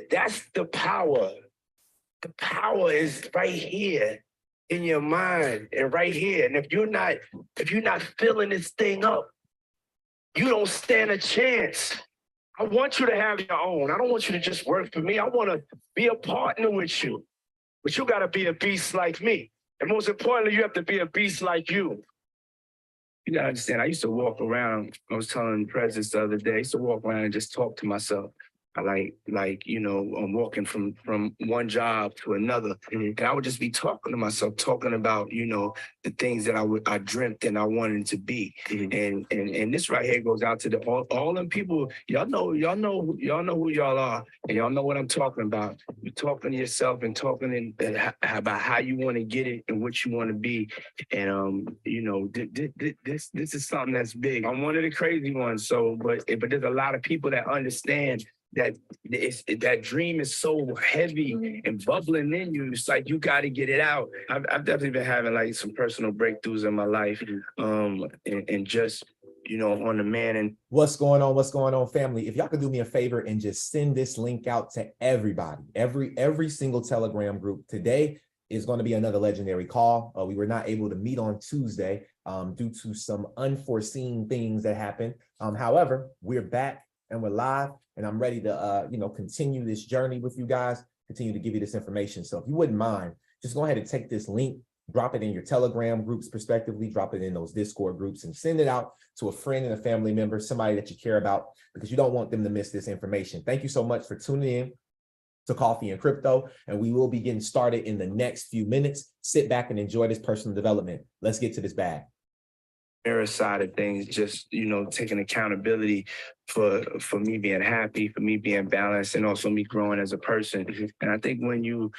that's the power. The power is right here in your mind and right here. And if you're not filling this thing up, you don't stand a chance. I want you to have your own. I don't want you to just work for me. I want to be a partner with you. But you got to be a beast like me. And most importantly, you have to be a beast like you. You got to understand, I used to walk around. I was telling the president the other day, I used to walk around and just talk to myself. I I'm walking from one job to another. And I would just be talking to myself, talking about, the things that I dreamt and I wanted to be. And this right here goes out to all them people. Y'all know who y'all are, and y'all know what I'm talking about. You're talking to yourself and talking about how you want to get it and what you want to be. And this is something that's big. I'm one of the crazy ones. But there's a lot of people that understand that dream is so heavy and bubbling in you. It's like you got to get it out. I've definitely been having like some personal breakthroughs in my life, and just on the man. And what's going on, family? If y'all could do me a favor and just send this link out to everybody, every single Telegram group. Today is going to be another legendary call. We were not able to meet on Tuesday due to some unforeseen things that happened. However, we're back and we're live, and I'm ready to continue this journey with you guys, continue to give you this information. So if you wouldn't mind, just go ahead and take this link, drop it in your Telegram groups, respectively, drop it in those Discord groups, and send it out to a friend and a family member, somebody that you care about, because you don't want them to miss this information. Thank you so much for tuning in to Coffee and Crypto, and we will be getting started in the next few minutes. Sit back and enjoy this personal development. Let's get to this bag. Side of things, just taking accountability for me being happy, for me being balanced, and also me growing as a person. And I think when you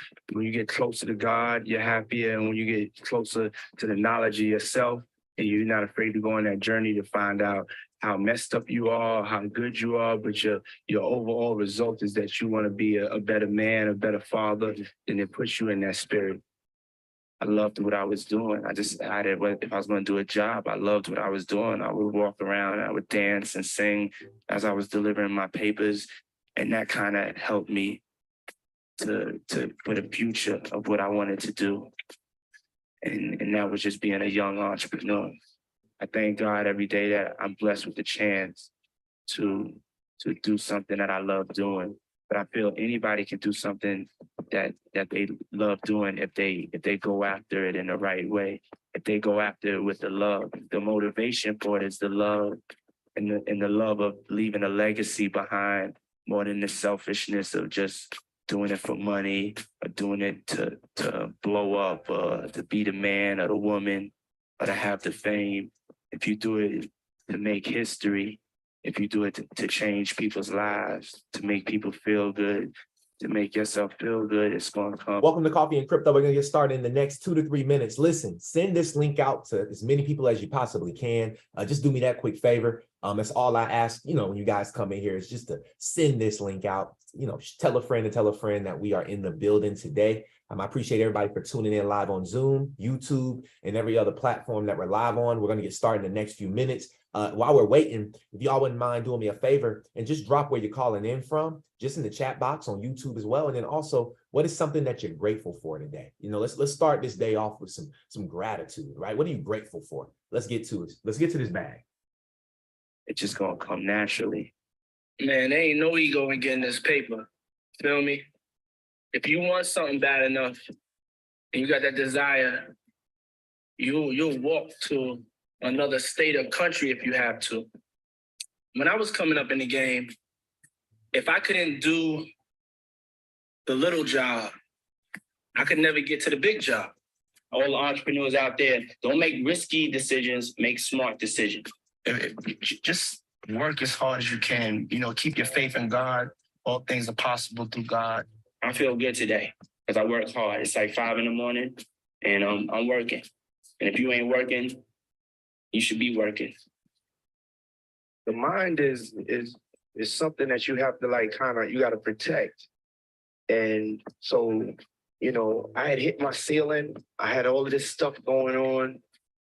get closer to God, you're happier, and when you get closer to the knowledge of yourself, and you're not afraid to go on that journey to find out how messed up you are, how good you are, but your overall result is that you want to be a better man, a better father, and it puts you in that spirit. I loved what I was doing. I decided if I was going to do a job, I loved what I was doing. I would walk around and I would dance and sing as I was delivering my papers. And that kind of helped me to put a future of what I wanted to do. And that was just being a young entrepreneur. I thank God every day that I'm blessed with the chance to do something that I love doing. But I feel anybody can do something that they love doing if they go after it in the right way, if they go after it with the love. The motivation for it is the love, and the love of leaving a legacy behind, more than the selfishness of just doing it for money or doing it to blow up or to be the man or the woman or to have the fame. If you do it to make history, if you do it to change people's lives, to make people feel good, to make yourself feel good, it's going to come. Welcome to Coffee and Crypto. We're going to get started in the next 2 to 3 minutes. Listen, send this link out to as many people as you possibly can. Just do me that quick favor. That's all I ask, when you guys come in here, is just to send this link out. Tell a friend that we are in the building today. I appreciate everybody for tuning in live on Zoom, YouTube, and every other platform that we're live on. We're going to get started in the next few minutes. While we're waiting, if y'all wouldn't mind doing me a favor and just drop where you're calling in from, just in the chat box on YouTube as well. And then also, what is something that you're grateful for today? Let's start this day off with some gratitude, right? What are you grateful for? Let's get to it. Let's get to this bag. It's just going to come naturally. Man, there ain't no ego in getting this paper. Feel me? If you want something bad enough and you got that desire, you'll walk to another state or country if you have to. When I was coming up in the game, if I couldn't do the little job, I could never get to the big job. All the entrepreneurs out there, don't make risky decisions, make smart decisions. Just work as hard as you can. Keep your faith in God. All things are possible through God. I feel good today because I work hard. It's like 5 a.m. and I'm working. And if you ain't working, you should be working. The mind is something that you have to you got to protect. And so, I had hit my ceiling. I had all of this stuff going on,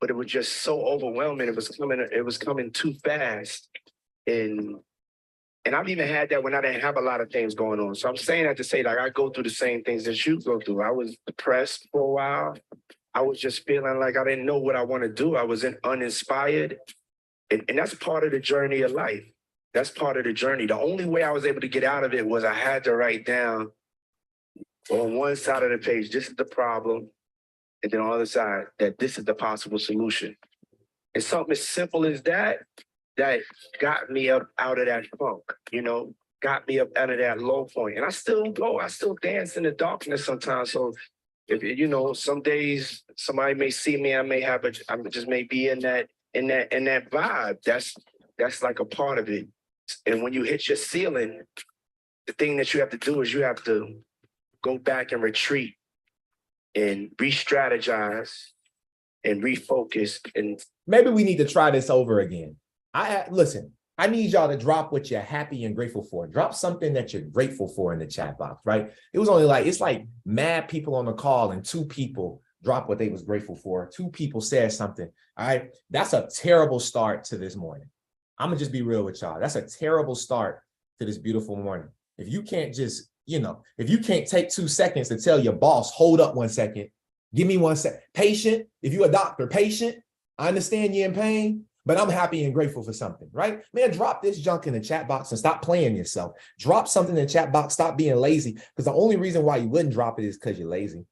but it was just so overwhelming. It was coming too fast. And And I've even had that when I didn't have a lot of things going on. So I'm saying that to say, like, I go through the same things that you go through. I was depressed for a while. I was just feeling like I didn't know what I want to do. I was uninspired. And that's part of the journey of life. That's part of the journey. The only way I was able to get out of it was I had to write down on one side of the page, this is the problem. And then on the other side, that this is the possible solution. And something as simple as that got me up out of that funk, got me up out of that low point. And I still dance in the darkness sometimes. So if some days somebody may see me, I just may be in that vibe. That's like a part of it. And when you hit your ceiling, the thing that you have to do is you have to go back and retreat and re-strategize and refocus. And maybe we need to try this over again. Listen, I need y'all to drop what you're happy and grateful for. Drop something that you're grateful for in the chat box, right? It's like mad people on the call and 2 people dropped what they was grateful for. 2 people said something, all right? That's a terrible start to this morning. I'm gonna just be real with y'all. That's a terrible start to this beautiful morning. If you can't just, if you can't take 2 seconds to tell your boss, hold up 1 second, give me 1 second. Patient, if you're a doctor, patient, I understand you're in pain, but I'm happy and grateful for something, right? Man, drop this junk in the chat box and stop playing yourself. Drop something in the chat box, stop being lazy, because the only reason why you wouldn't drop it is because you're lazy,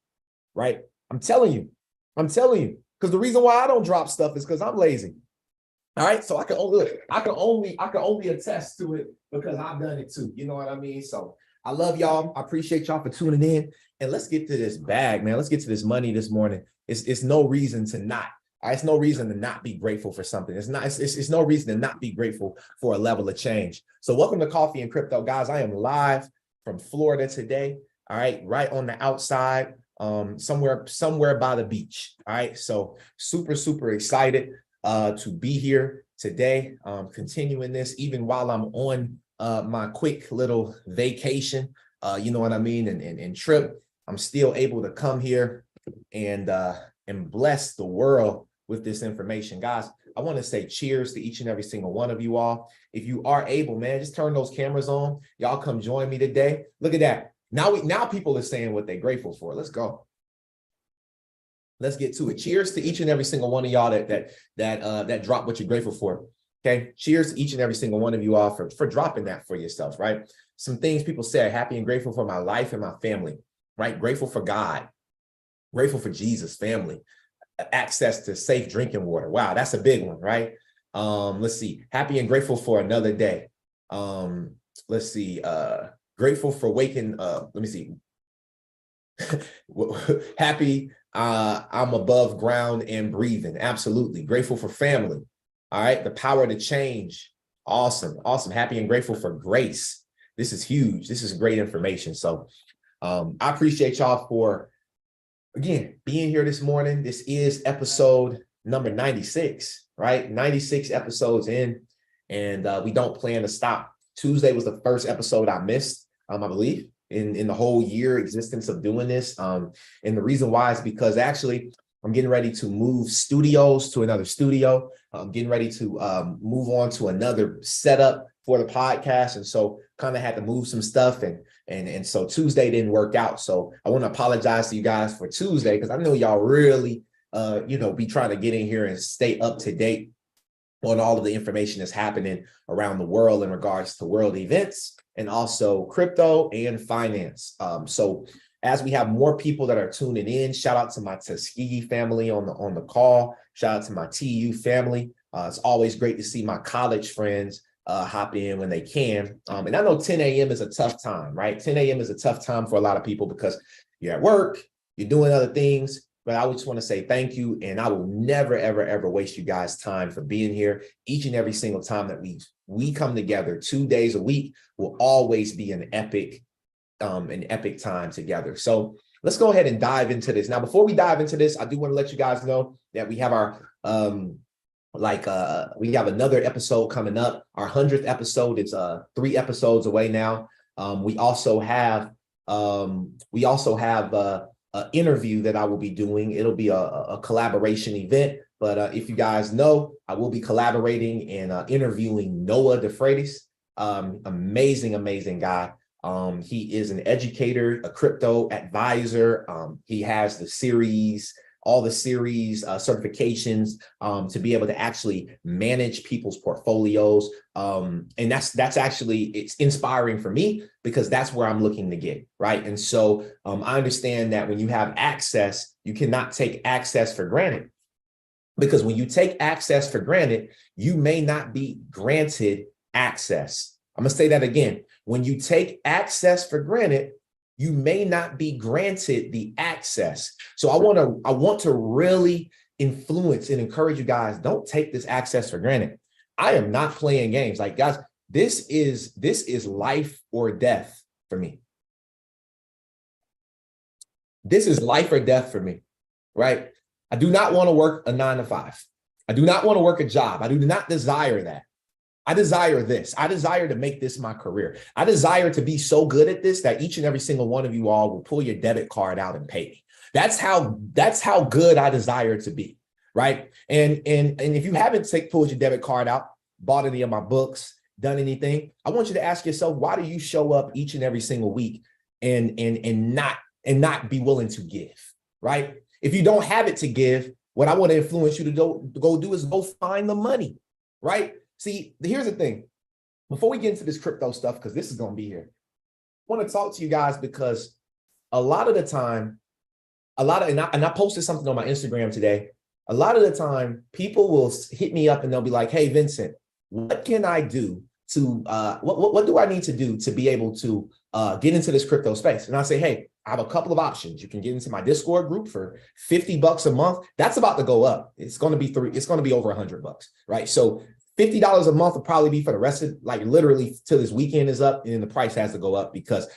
right? I'm telling you, because the reason why I don't drop stuff is because I'm lazy. All right, so I can only attest to it because I've done it too. You know what I mean? So I love y'all. I appreciate y'all for tuning in, and let's get to this bag, man. Let's get to this money this morning. It's no reason to not. It's no reason to not be grateful for something. It's no reason to not be grateful for a level of change. So welcome to Coffee and Crypto, guys. I am live from Florida today. All right, right on the outside, somewhere by the beach. All right, so super excited to be here today, continuing this even while I'm on my quick little vacation, you know what I mean, and trip. I'm still able to come here and bless the world with this information. Guys, I want to say cheers to each and every single one of you all. If you are able, man, just turn those cameras on. Y'all come join me today. Look at that. Now people are saying what they're grateful for. Let's go. Let's get to it. Cheers to each and every single one of y'all that drop what you're grateful for. Okay. Cheers to each and every single one of you all for dropping that for yourselves, right? Some things people say: happy and grateful for my life and my family, right? Grateful for God, grateful for Jesus, family, access to safe drinking water. Wow, that's a big one, right? Let's see. Happy and grateful for another day. Let's see. Grateful for waking up. Let me see. Happy I'm above ground and breathing. Absolutely. Grateful for family. All right. The power to change. Awesome. Happy and grateful for grace. This is huge. This is great information. So I appreciate y'all for, again, being here this morning. This is episode number 96, right? 96 episodes in, and we don't plan to stop. Tuesday was the first episode I missed, I believe, in the whole year existence of doing this. And the reason why is because actually I'm getting ready to move studios to another studio. I'm getting ready to move on to another setup for the podcast. And so kind of had to move some stuff. And so Tuesday didn't work out. So I want to apologize to you guys for Tuesday, because I know y'all really, be trying to get in here and stay up to date on all of the information that's happening around the world in regards to world events and also crypto and finance. So as we have more people that are tuning in, shout out to my Tuskegee family on the call. Shout out to my TU family. It's always great to see my college friends hop in when they can. And I know 10 a.m. is a tough time, right? 10 a.m. is a tough time for a lot of people because you're at work, you're doing other things. But I just want to say thank you. And I will never, ever, ever waste you guys' time for being here. Each and every single time that we come together 2 days a week will always be an epic time together. So let's go ahead and dive into this. Now, before we dive into this, I do want to let you guys know that we have our we have another episode coming up. Our 100th episode is 3 episodes away now. We also have an interview that I will be doing. It'll be a collaboration event. But if you guys know, I will be collaborating and interviewing Noah DeFreitas. Amazing guy. He is an educator, a crypto advisor. He has all the series certifications to be able to actually manage people's portfolios. And that's actually, it's inspiring for me because that's where I'm looking to get, right? And so I understand that when you have access, you cannot take access for granted, because when you take access for granted, you may not be granted access. I'm gonna say that again. When you take access for granted, you may not be granted the access. So I want to really influence and encourage you guys, don't take this access for granted. I am not playing games. Like, guys, this is life or death for me. This is life or death for me, right? I do not want to work a 9 to 5. I do not want to work a job. I do not desire that. I desire this. I desire to make this my career. I desire to be so good at this that each and every single one of you all will pull your debit card out and pay me. That's how good I desire to be, right? And if you haven't pulled your debit card out, bought any of my books, done anything, I want you to ask yourself, why do you show up each and every single week and not be willing to give, right? If you don't have it to give, what I want to influence you to go do is go find the money, right? See, here's the thing. Before we get into this crypto stuff, because this is going to be here, I want to talk to you guys because a lot of the time, and I posted something on my Instagram today. A lot of the time, people will hit me up and they'll be like, "Hey, Vincent, what can I do to what do I need to do to be able to get into this crypto space?" And I say, "Hey, I have a couple of options. You can get into my Discord group for $50 a month. That's about to go up. It's going to be over $100, right? So $50 a month will probably be for the rest of, like, literally till this weekend is up, and the price has to go up because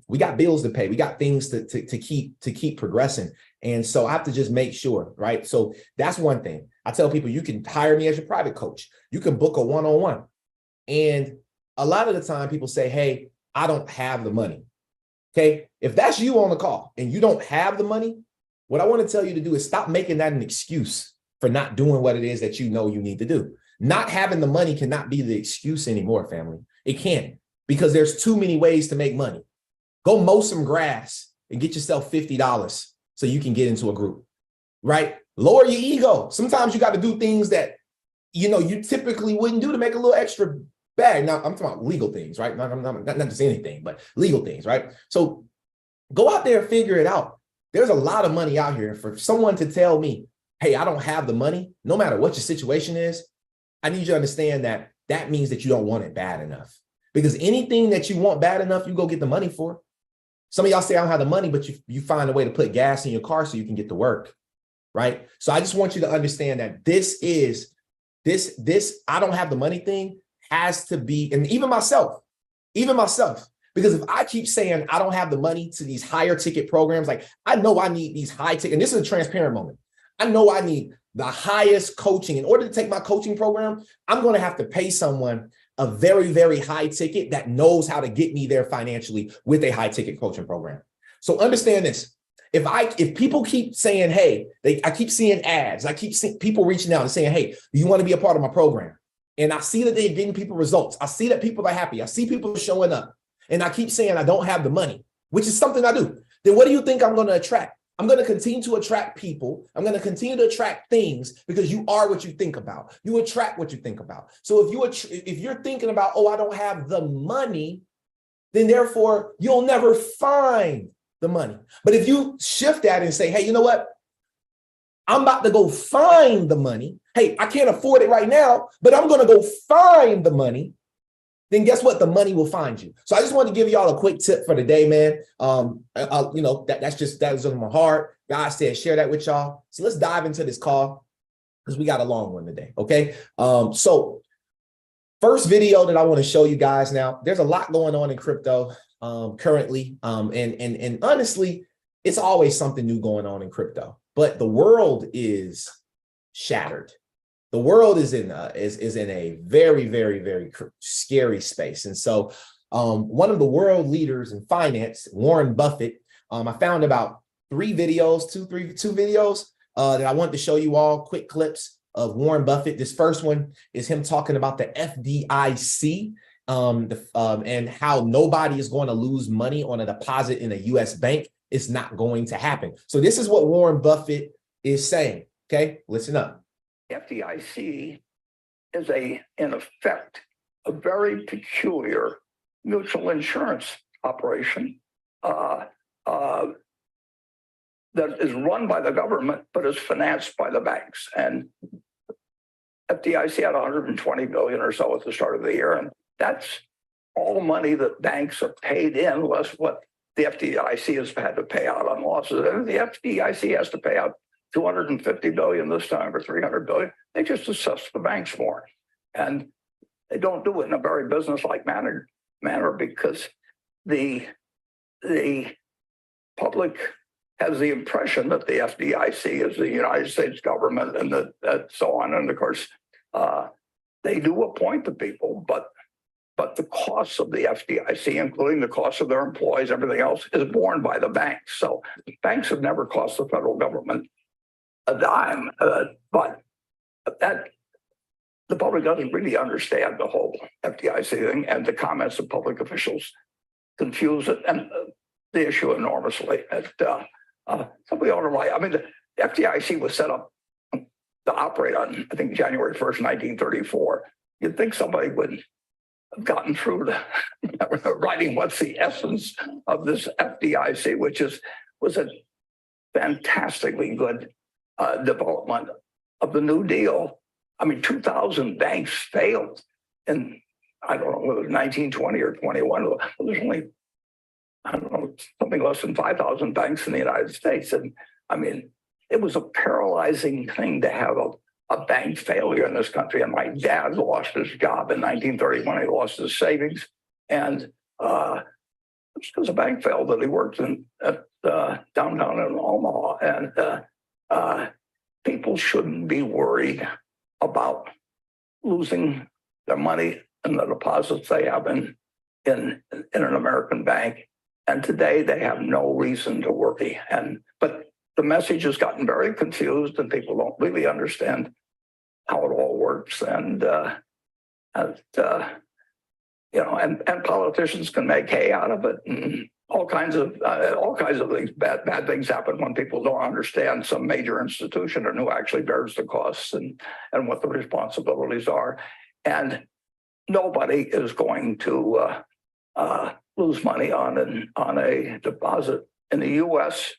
we got bills to pay. We got things to keep progressing. And so I have to just make sure, right? So that's one thing. I tell people, you can hire me as your private coach. You can book a one-on-one. And a lot of the time people say, "Hey, I don't have the money." Okay. If that's you on the call and you don't have the money, what I want to tell you to do is stop making that an excuse for not doing what it is that you know you need to do. Not having the money cannot be the excuse anymore, family. It can't, because there's too many ways to make money. Go mow some grass and get yourself $50 so you can get into a group, right? Lower your ego. Sometimes you got to do things that, you typically wouldn't do to make a little extra bag. Now, I'm talking about legal things, right? Not just anything, but legal things, right? So go out there and figure it out. There's a lot of money out here. For someone to tell me, "Hey, I don't have the money," no matter what your situation is, I need you to understand that that means that you don't want it bad enough. Because anything that you want bad enough, you go get the money for. Some of y'all say, "I don't have the money," but you find a way to put gas in your car so you can get to work, right? So I just want you to understand that this I don't have the money thing has to be, and even myself, because if I keep saying I don't have the money to these higher ticket programs, like, I know I need these high ticket, and this is a transparent moment. I know I need the highest coaching. In order to take my coaching program, I'm going to have to pay someone a very, very high ticket that knows how to get me there financially with a high ticket coaching program. So understand this. If people keep saying, "Hey," I keep seeing ads, I keep seeing people reaching out and saying, "Hey, do you want to be a part of my program?" And I see that they're getting people results. I see that people are happy. I see people showing up. And I keep saying I don't have the money, which is something I do. Then what do you think I'm going to attract? I'm going to continue to attract people. I'm going to continue to attract things, because you are what you think about. You attract what you think about. So if you're thinking about, "Oh, I don't have the money," then therefore you'll never find the money. But if you shift that and say, "Hey, you know what? I'm about to go find the money. Hey, I can't afford it right now, but I'm going to go find the money," then guess what? The money will find you. So I just wanted to give y'all a quick tip for the day, man. That was on my heart. God said, share that with y'all. So let's dive into this call, because we got a long one today. Okay. So first video that I want to show you guys now, there's a lot going on in crypto currently. And honestly, it's always something new going on in crypto, but the world is shattered. The world is in a very, very, very scary space. And so one of the world leaders in finance, Warren Buffett, I found about two videos that I wanted to show you all, quick clips of Warren Buffett. This first one is him talking about the FDIC and how nobody is going to lose money on a deposit in a U.S. bank. It's not going to happen. So this is what Warren Buffett is saying. Okay, listen up. FDIC is in effect, a very peculiar mutual insurance operation that is run by the government, but is financed by the banks. And FDIC had 120 billion or so at the start of the year, and that's all money that banks have paid in, less what the FDIC has had to pay out on losses. And the FDIC has to pay out 250 billion this time or 300 billion. They just assess the banks more, and they don't do it in a very business-like manner because the public has the impression that the FDIC is the United States government and that so on. And of course, they do appoint the people, but the costs of the FDIC, including the cost of their employees, everything else, is borne by the banks. So banks have never cost the federal government a dime, but that the public doesn't really understand the whole FDIC thing, and the comments of public officials confuse it and the issue enormously. Somebody ought to write. I mean, the FDIC was set up to operate on, I think, January 1st, 1934. You'd think somebody would have gotten through to writing what's the essence of this FDIC, which was a fantastically good development of the New Deal. I mean, 2,000 banks failed in, I don't know, whether it was 1920 or 21. There's only, I don't know, something less than 5,000 banks in the United States. And I mean, it was a paralyzing thing to have a bank failure in this country. And my dad lost his job in 1931. He lost his savings. And it's because a bank failed that he worked at downtown in Omaha. And people shouldn't be worried about losing their money and the deposits they have in an American bank. And today they have no reason to worry. But the message has gotten very confused, and people don't really understand how it all works. And politicians can make hay out of it, and all kinds of things. Bad things happen when people don't understand some major institution and who actually bears the costs and what the responsibilities are. And nobody is going to lose money on a deposit in the U.S.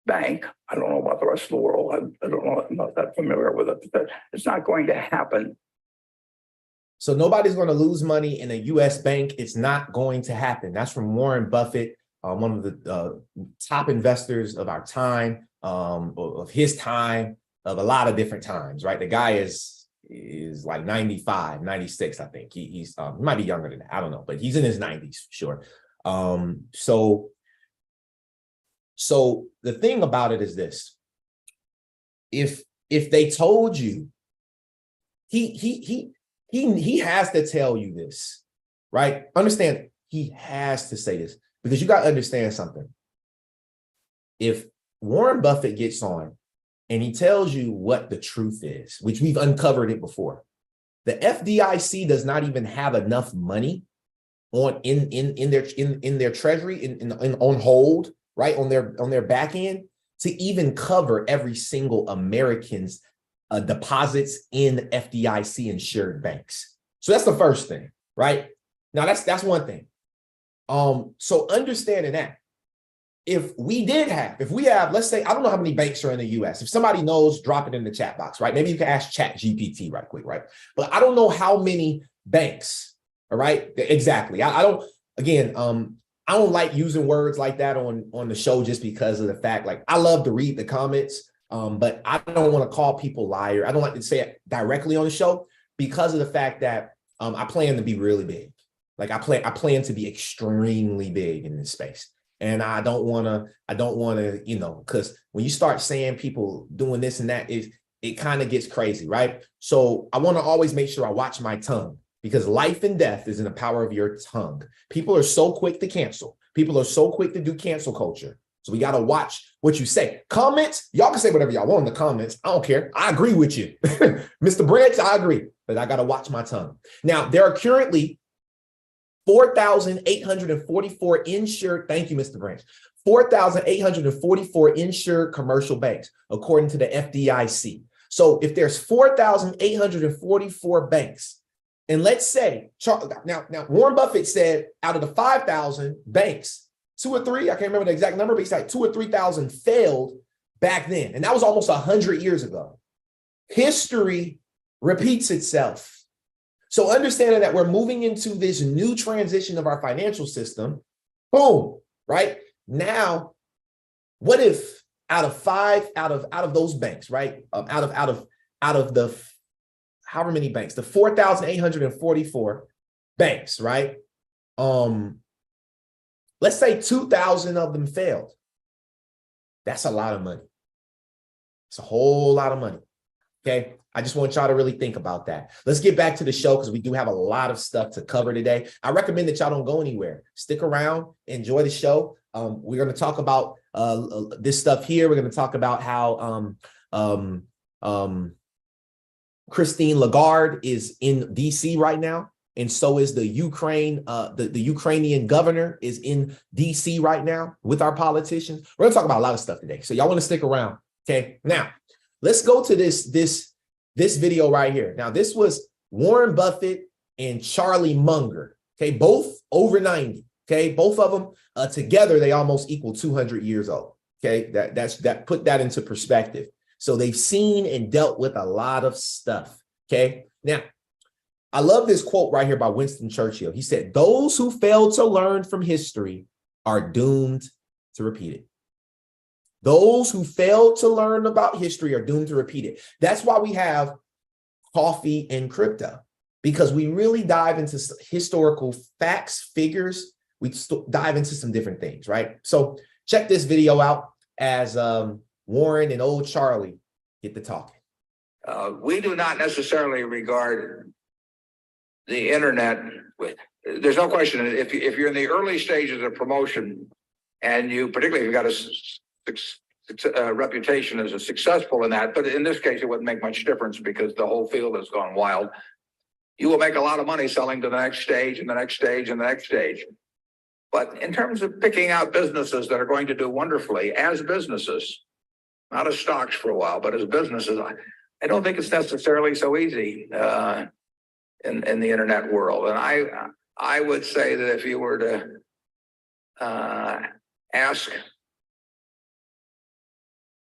bank. I don't know about the rest of the world. I don't know. I'm not that familiar with it. But it's not going to happen. So nobody's going to lose money in a U.S. bank. It's not going to happen. That's from Warren Buffett, one of the top investors of our time, of his time, of a lot of different times, right? The guy is like 95, 96, I think. He might be younger than that. I don't know, but he's in his 90s, sure. So the thing about it is this: if they told you, he has to tell you this, right? Understand, he has to say this, because you got to understand something. If Warren Buffett gets on and he tells you what the truth is, which we've uncovered it before, the FDIC does not even have enough money in their treasury on hold, right, on their back end, to even cover every single American's deposits in FDIC insured banks. So that's the first thing, right? Now that's one thing. So understanding that, if we have, let's say, I don't know how many banks are in the US. If somebody knows, drop it in the chat box, right? Maybe you can ask Chat GPT right quick, right? But I don't know how many banks, all right? Exactly. I don't like using words like that on the show, just because of the fact, like, I love to read the comments, but I don't want to call people liar. I don't like to say it directly on the show, because of the fact that I plan to be really big. Like I plan to be extremely big in this space. And I don't want to, because when you start saying people doing this and that, it kind of gets crazy, right? So I want to always make sure I watch my tongue, because life and death is in the power of your tongue. People are so quick to cancel. People are so quick to do cancel culture. So we got to watch what you say. Comments, y'all can say whatever y'all want in the comments. I don't care. I agree with you. Mr. Branch, I agree. But I got to watch my tongue. Now, there are currently 4,844 insured, thank you, Mr. Branch, 4,844 insured commercial banks, according to the FDIC. So if there's 4,844 banks, and let's say, now Warren Buffett said out of the 5,000 banks, 2 or 3, I can't remember the exact number, but he said 2,000 or 3,000 failed back then. And that was almost 100 years ago. History repeats itself. So understanding that we're moving into this new transition of our financial system, boom, right? Now, what if out of those banks, right? Out of the however many banks, the 4,844 banks, right? Let's say 2,000 of them failed. That's a lot of money. It's a whole lot of money. Okay. I just want y'all to really think about that. Let's get back to the show because we do have a lot of stuff to cover today. I recommend that y'all don't go anywhere. Stick around, enjoy the show. We're going to talk about this stuff here. We're going to talk about how Christine Lagarde is in DC right now. And so is the Ukrainian governor is in DC right now with our politicians. We're going to talk about a lot of stuff today. So y'all want to stick around. Okay. Now let's go to this video right here. Now, this was Warren Buffett and Charlie Munger. Okay. Both over 90. Okay. Both of them together, they almost equal 200 years old. Okay. That put that into perspective. So they've seen and dealt with a lot of stuff. Okay. Now, I love this quote right here by Winston Churchill. He said, "Those who fail to learn from history are doomed to repeat it." Those who fail to learn about history are doomed to repeat it. That's why we have coffee and crypto, because we really dive into historical facts, figures. We dive into some different things, right? So check this video out as Warren and old Charlie get to talking. We do not necessarily regard the internet with, there's no question, if you're in the early stages of promotion and you, particularly if you've got a reputation as a successful in that, but in this case, it wouldn't make much difference because the whole field has gone wild. You will make a lot of money selling to the next stage and the next stage and the next stage. But in terms of picking out businesses that are going to do wonderfully as businesses, not as stocks for a while, but as businesses, I don't think it's necessarily so easy in the internet world. And I would say that if you were to ask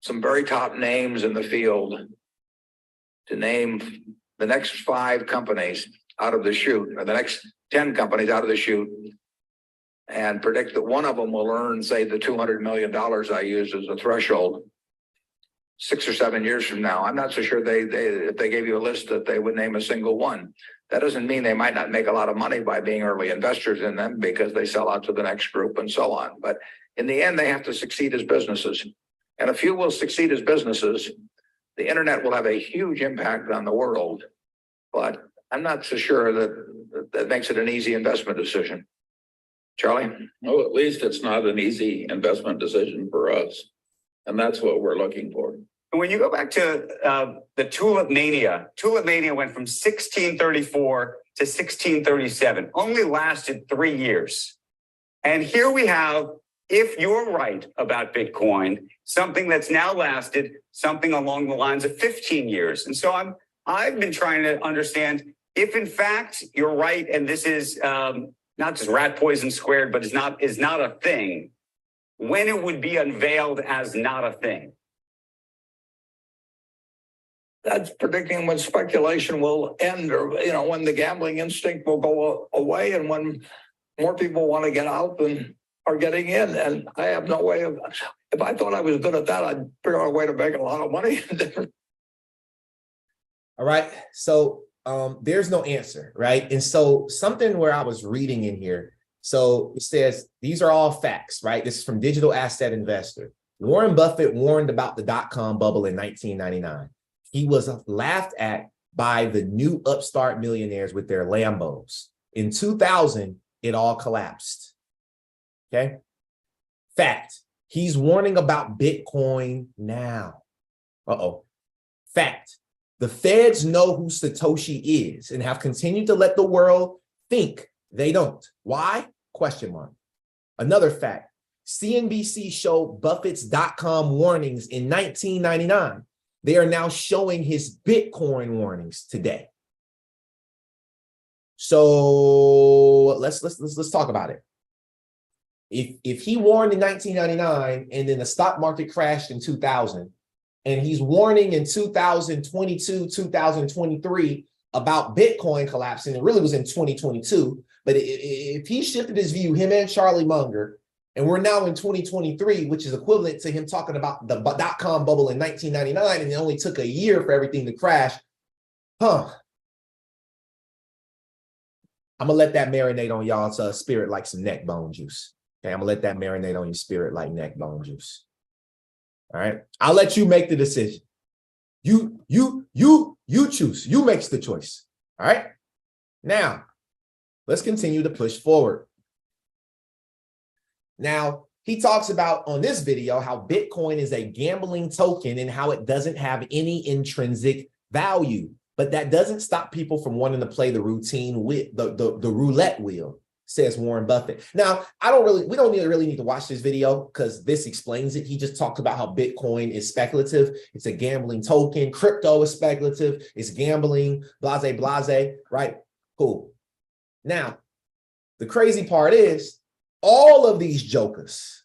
some very top names in the field to name the next 5 companies out of the chute, or the next 10 companies out of the chute, and predict that one of them will earn, say, the $200 million I used as a threshold 6 or 7 years from now, I'm not so sure if they gave you a list that they would name a single one. That doesn't mean they might not make a lot of money by being early investors in them because they sell out to the next group and so on. But in the end, they have to succeed as businesses. And if few will succeed as businesses, the internet will have a huge impact on the world. But I'm not so sure that makes it an easy investment decision. Charlie? Well, at least it's not an easy investment decision for us. And that's what we're looking for. When you go back to the tulip mania went from 1634 to 1637, only lasted 3 years. And here we have, if you're right about Bitcoin, something that's now lasted something along the lines of 15 years. And so I've been trying to understand if in fact you're right, and this is not just rat poison squared, but is not a thing, when it would be unveiled as not a thing. That's predicting when speculation will end, or when the gambling instinct will go away, and when more people want to get out than are getting in. And I have no way of. If I thought I was good at that, I'd figure out a way to make a lot of money. All right. So there's no answer, right? And so something where I was reading in here. So it says these are all facts, right? This is from Digital Asset Investor. Warren Buffett warned about the dot-com bubble in 1999. He was laughed at by the new upstart millionaires with their Lambos. In 2000, it all collapsed. Okay. Fact. He's warning about Bitcoin now. Fact. The feds know who Satoshi is and have continued to let the world think They don't. Why? Question mark. Another fact, CNBC showed Buffett's .com warnings in 1999. They are now showing his Bitcoin warnings today. So let's talk about it. If he warned in 1999 and then the stock market crashed in 2000, and he's warning in 2022, 2023 about Bitcoin collapsing, it really was in 2022. But if he shifted his view, him and Charlie Munger, and we're now in 2023, which is equivalent to him talking about the .com bubble in 1999, and it only took a year for everything to crash. I'm gonna let that marinate on y'all's spirit like some neck bone juice. Okay, I'm gonna let that marinate on your spirit like neck bone juice. All right, I'll let you make the decision. You choose. You makes the choice. All right. Now, let's continue to push forward. Now, he talks about on this video how Bitcoin is a gambling token and how it doesn't have any intrinsic value. But that doesn't stop people from wanting to play the routine with the roulette wheel, says Warren Buffett. Now, we don't really need to watch this video because this explains it. He just talked about how Bitcoin is speculative. It's a gambling token. Crypto is speculative. It's gambling, blase, right? Cool. Now, the crazy part is all of these jokers,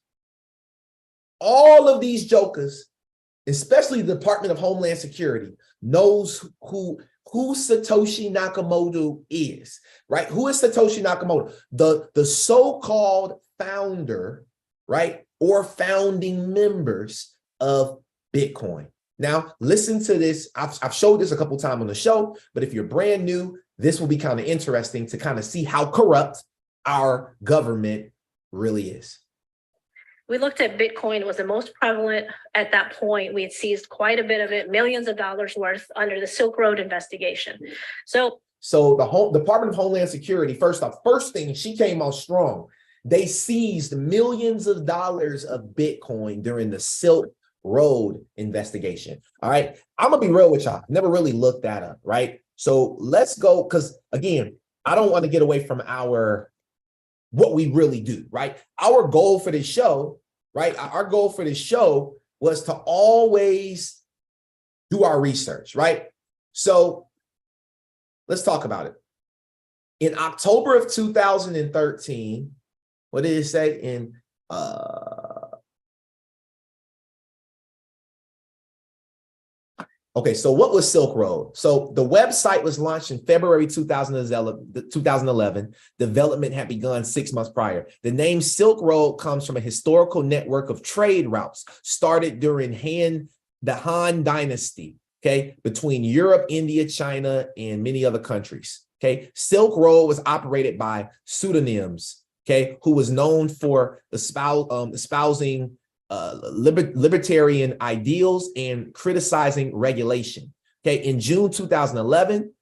especially the Department of Homeland Security, knows who Satoshi Nakamoto is, right? Who is Satoshi Nakamoto? The so-called founder, right? Or founding members of Bitcoin. Now, listen to this. I've showed this a couple times on the show, but if you're brand new, this will be kind of interesting to kind of see how corrupt our government really is. We looked at Bitcoin. It was the most prevalent at that point. We had seized quite a bit of it, millions of dollars worth under the Silk Road investigation. So the Department of Homeland Security, first thing, she came out strong. They seized millions of dollars of Bitcoin during the Silk Road investigation. All right. I'm going to be real with y'all. Never really looked that up. Right. So let's go. Because again, I don't want to get away from what we really do. Right. Our goal for this show, right? Our goal for this show was to always do our research. Right. So let's talk about it. In October of 2013, what did it say? Okay, so what was Silk Road? So the website was launched in February 2011. Development had begun 6 months prior. The name Silk Road comes from a historical network of trade routes started during the Han Dynasty, okay, between Europe, India, China, and many other countries, okay? Silk Road was operated by pseudonyms, okay, who was known for espousing libertarian ideals and criticizing regulation. Okay, in June 2011,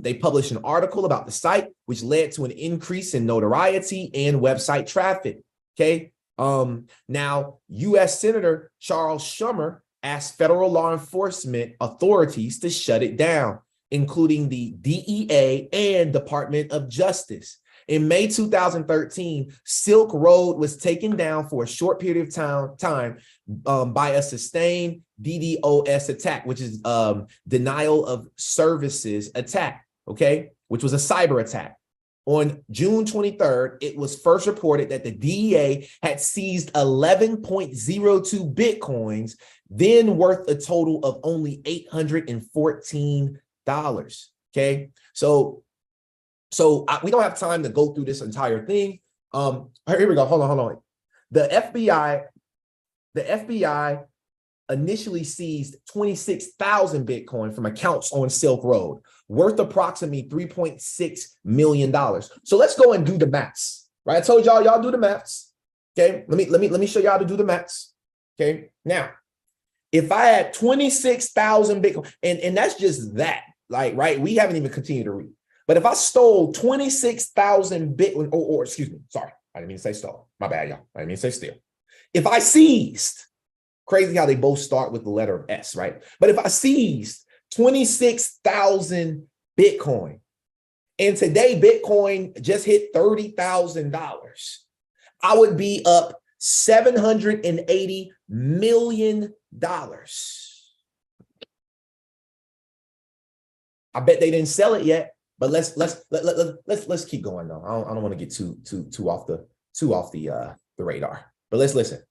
they published an article about the site, which led to an increase in notoriety and website traffic. Okay, now U.S. Senator Charles Schumer asked federal law enforcement authorities to shut it down, including the DEA and Department of Justice. In May 2013, Silk Road was taken down for a short period of time by a sustained DDoS attack, which is denial of services attack, okay, which was a cyber attack. On June 23rd, it was first reported that the DEA had seized 11.02 Bitcoins, then worth a total of only $814, okay? So we don't have time to go through this entire thing. Here we go. Hold on. The FBI initially seized 26,000 Bitcoin from accounts on Silk Road, worth approximately $3.6 million. So let's go and do the maths. Right? I told y'all do the maths. Okay. Let me show y'all how to do the maths. Okay. Now, if I had 26,000 Bitcoin, and that's just that, like, right? We haven't even continued to read. But if I stole 26,000 Bitcoin, or excuse me, sorry, I didn't mean to say stole. My bad, y'all. I didn't mean to say steal. If I seized, crazy how they both start with the letter S, right? But if I seized 26,000 Bitcoin and today Bitcoin just hit $30,000, I would be up $780 million. I bet they didn't sell it yet, but let's keep going though. I don't want to get too off the radar. But let's listen.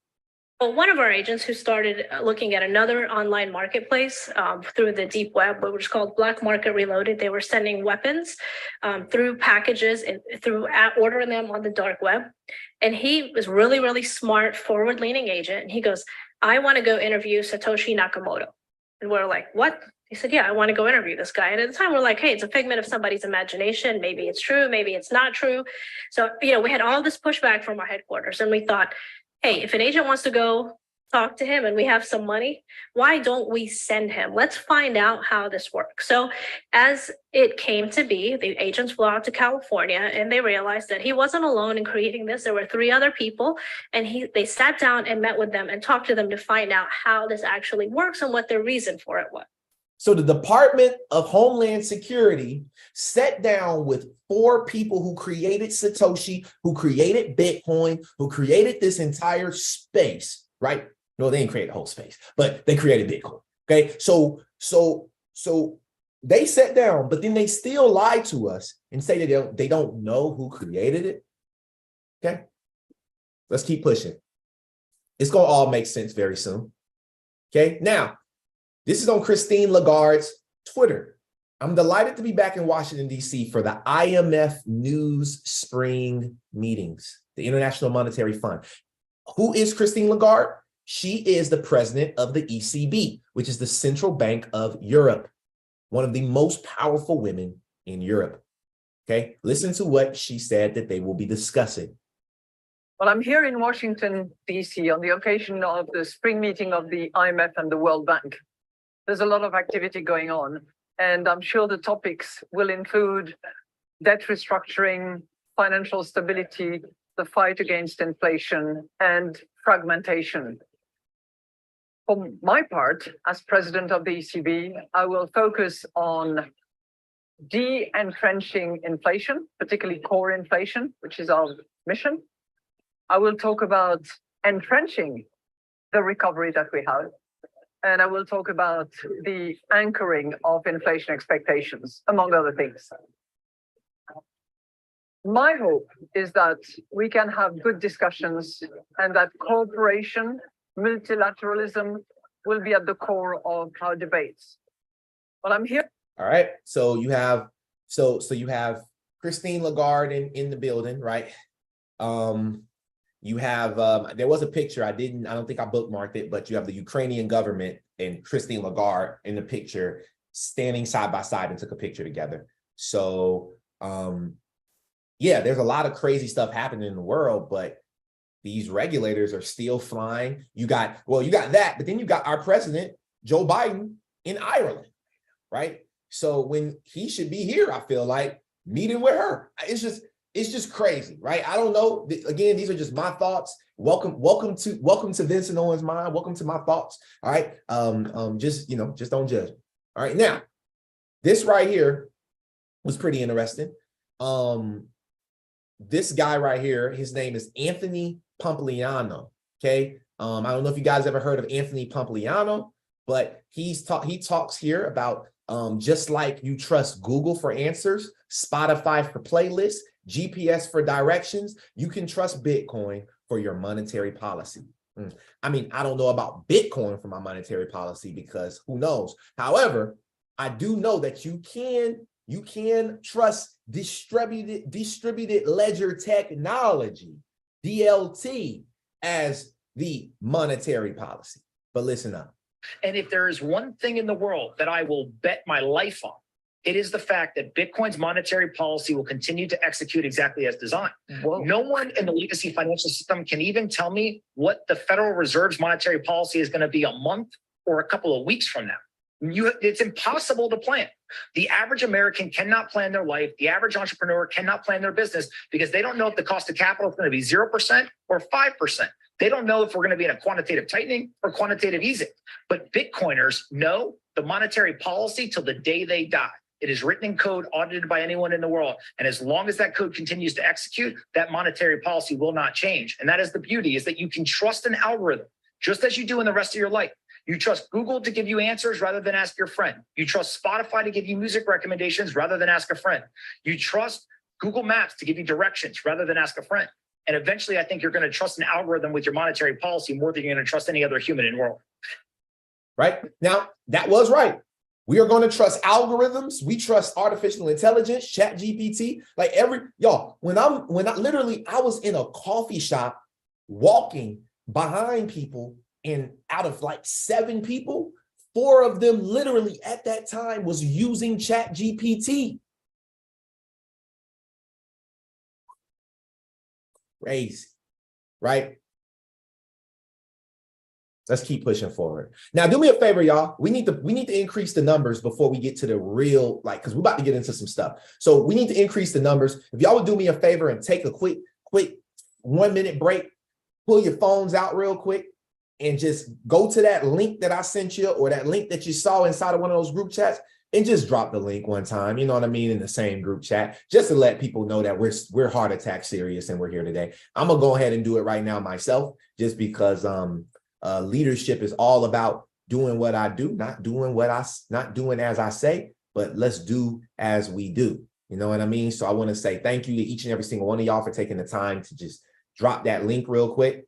Well, one of our agents who started looking at another online marketplace through the deep web, which is called Black Market Reloaded. They were sending weapons through packages and through ordering them on the dark web. And he was really, really smart, forward-leaning agent. And he goes, I want to go interview Satoshi Nakamoto. And we're like, what? He said, yeah, I want to go interview this guy. And at the time, we're like, hey, it's a figment of somebody's imagination. Maybe it's true. Maybe it's not true. So, we had all this pushback from our headquarters. And we thought, hey, if an agent wants to go talk to him and we have some money, why don't we send him? Let's find out how this works. So as it came to be, the agents flew out to California and they realized that he wasn't alone in creating this. There were 3 other people, and they sat down and met with them and talked to them to find out how this actually works and what their reason for it was. So the Department of Homeland Security sat down with 4 people who created Satoshi, who created Bitcoin, who created this entire space, right? No, they didn't create the whole space, but they created Bitcoin. Okay, so they sat down, but then they still lied to us and say that they don't know who created it. Okay, let's keep pushing. It's gonna all make sense very soon. Okay, now. This is on Christine Lagarde's Twitter. I'm delighted to be back in Washington, D.C. for the IMF News Spring meetings, the International Monetary Fund. Who is Christine Lagarde? She is the president of the ECB, which is the Central Bank of Europe, one of the most powerful women in Europe. Okay, listen to what she said that they will be discussing. Well, I'm here in Washington, D.C. on the occasion of the spring meeting of the IMF and the World Bank. There's a lot of activity going on, and I'm sure the topics will include debt restructuring, financial stability, the fight against inflation, and fragmentation. For my part, as president of the ECB, I will focus on de-entrenching inflation, particularly core inflation, which is our mission. I will talk about entrenching the recovery that we have. And I will talk about the anchoring of inflation expectations, among other things. My hope is that we can have good discussions and that cooperation, multilateralism will be at the core of our debates. Well, I'm here. All right. So you have you have Christine Lagarde in the building, right? You have, there was a picture, I don't think I bookmarked it, but you have the Ukrainian government and Christine Lagarde in the picture standing side by side and took a picture together. So, yeah, there's a lot of crazy stuff happening in the world, but these regulators are still flying. You got that, but then you got our president, Joe Biden, in Ireland, right? So when he should be here, I feel like meeting with her. It's just crazy, right? I don't know. Again, these are just my thoughts. Welcome to Vincent Owens' Mind. Welcome to my thoughts. All right. Just don't judge. All right. Now, this right here was pretty interesting. This guy right here, his name is Anthony Pompliano. Okay. I don't know if you guys ever heard of Anthony Pompliano, but he talks here about just like you trust Google for answers, Spotify for playlists, GPS for directions, you can trust Bitcoin for your monetary policy. I mean, I don't know about Bitcoin for my monetary policy because who knows? However, I do know that you can trust distributed ledger technology, DLT, as the monetary policy. But listen up. And if there is one thing in the world that I will bet my life on, it is the fact that Bitcoin's monetary policy will continue to execute exactly as designed. Whoa. No one in the legacy financial system can even tell me what the Federal Reserve's monetary policy is going to be a month or a couple of weeks from now. It's impossible to plan. The average American cannot plan their life. The average entrepreneur cannot plan their business because they don't know if the cost of capital is going to be 0% or 5%. They don't know if we're going to be in a quantitative tightening or quantitative easing. But Bitcoiners know the monetary policy till the day they die. It is written in code, audited by anyone in the world. And as long as that code continues to execute, that monetary policy will not change. And that is the beauty, is that you can trust an algorithm just as you do in the rest of your life. You trust Google to give you answers rather than ask your friend. You trust Spotify to give you music recommendations rather than ask a friend. You trust Google Maps to give you directions rather than ask a friend. And eventually, I think you're going to trust an algorithm with your monetary policy more than you're going to trust any other human in the world. Right? Now, that was right. We are going to trust algorithms. We trust artificial intelligence, chat GPT, like y'all, when I was in a coffee shop walking behind people, and out of like 7 people, 4 of them literally at that time was using chat GPT. Crazy, right? Let's keep pushing forward. Now, do me a favor, y'all. We need to increase the numbers before we get to the real, because we're about to get into some stuff. So we need to increase the numbers. If y'all would do me a favor and take a quick 1-minute break, pull your phones out real quick, and just go to that link that I sent you, or that link that you saw inside of one of those group chats, and just drop the link one time, you know what I mean, in the same group chat, just to let people know that we're heart attack serious and we're here today. I'm gonna go ahead and do it right now myself, just because leadership is all about doing what I do, not doing as I say, but let's do as we do. You know what I mean? So I want to say thank you to each and every single one of y'all for taking the time to just drop that link real quick.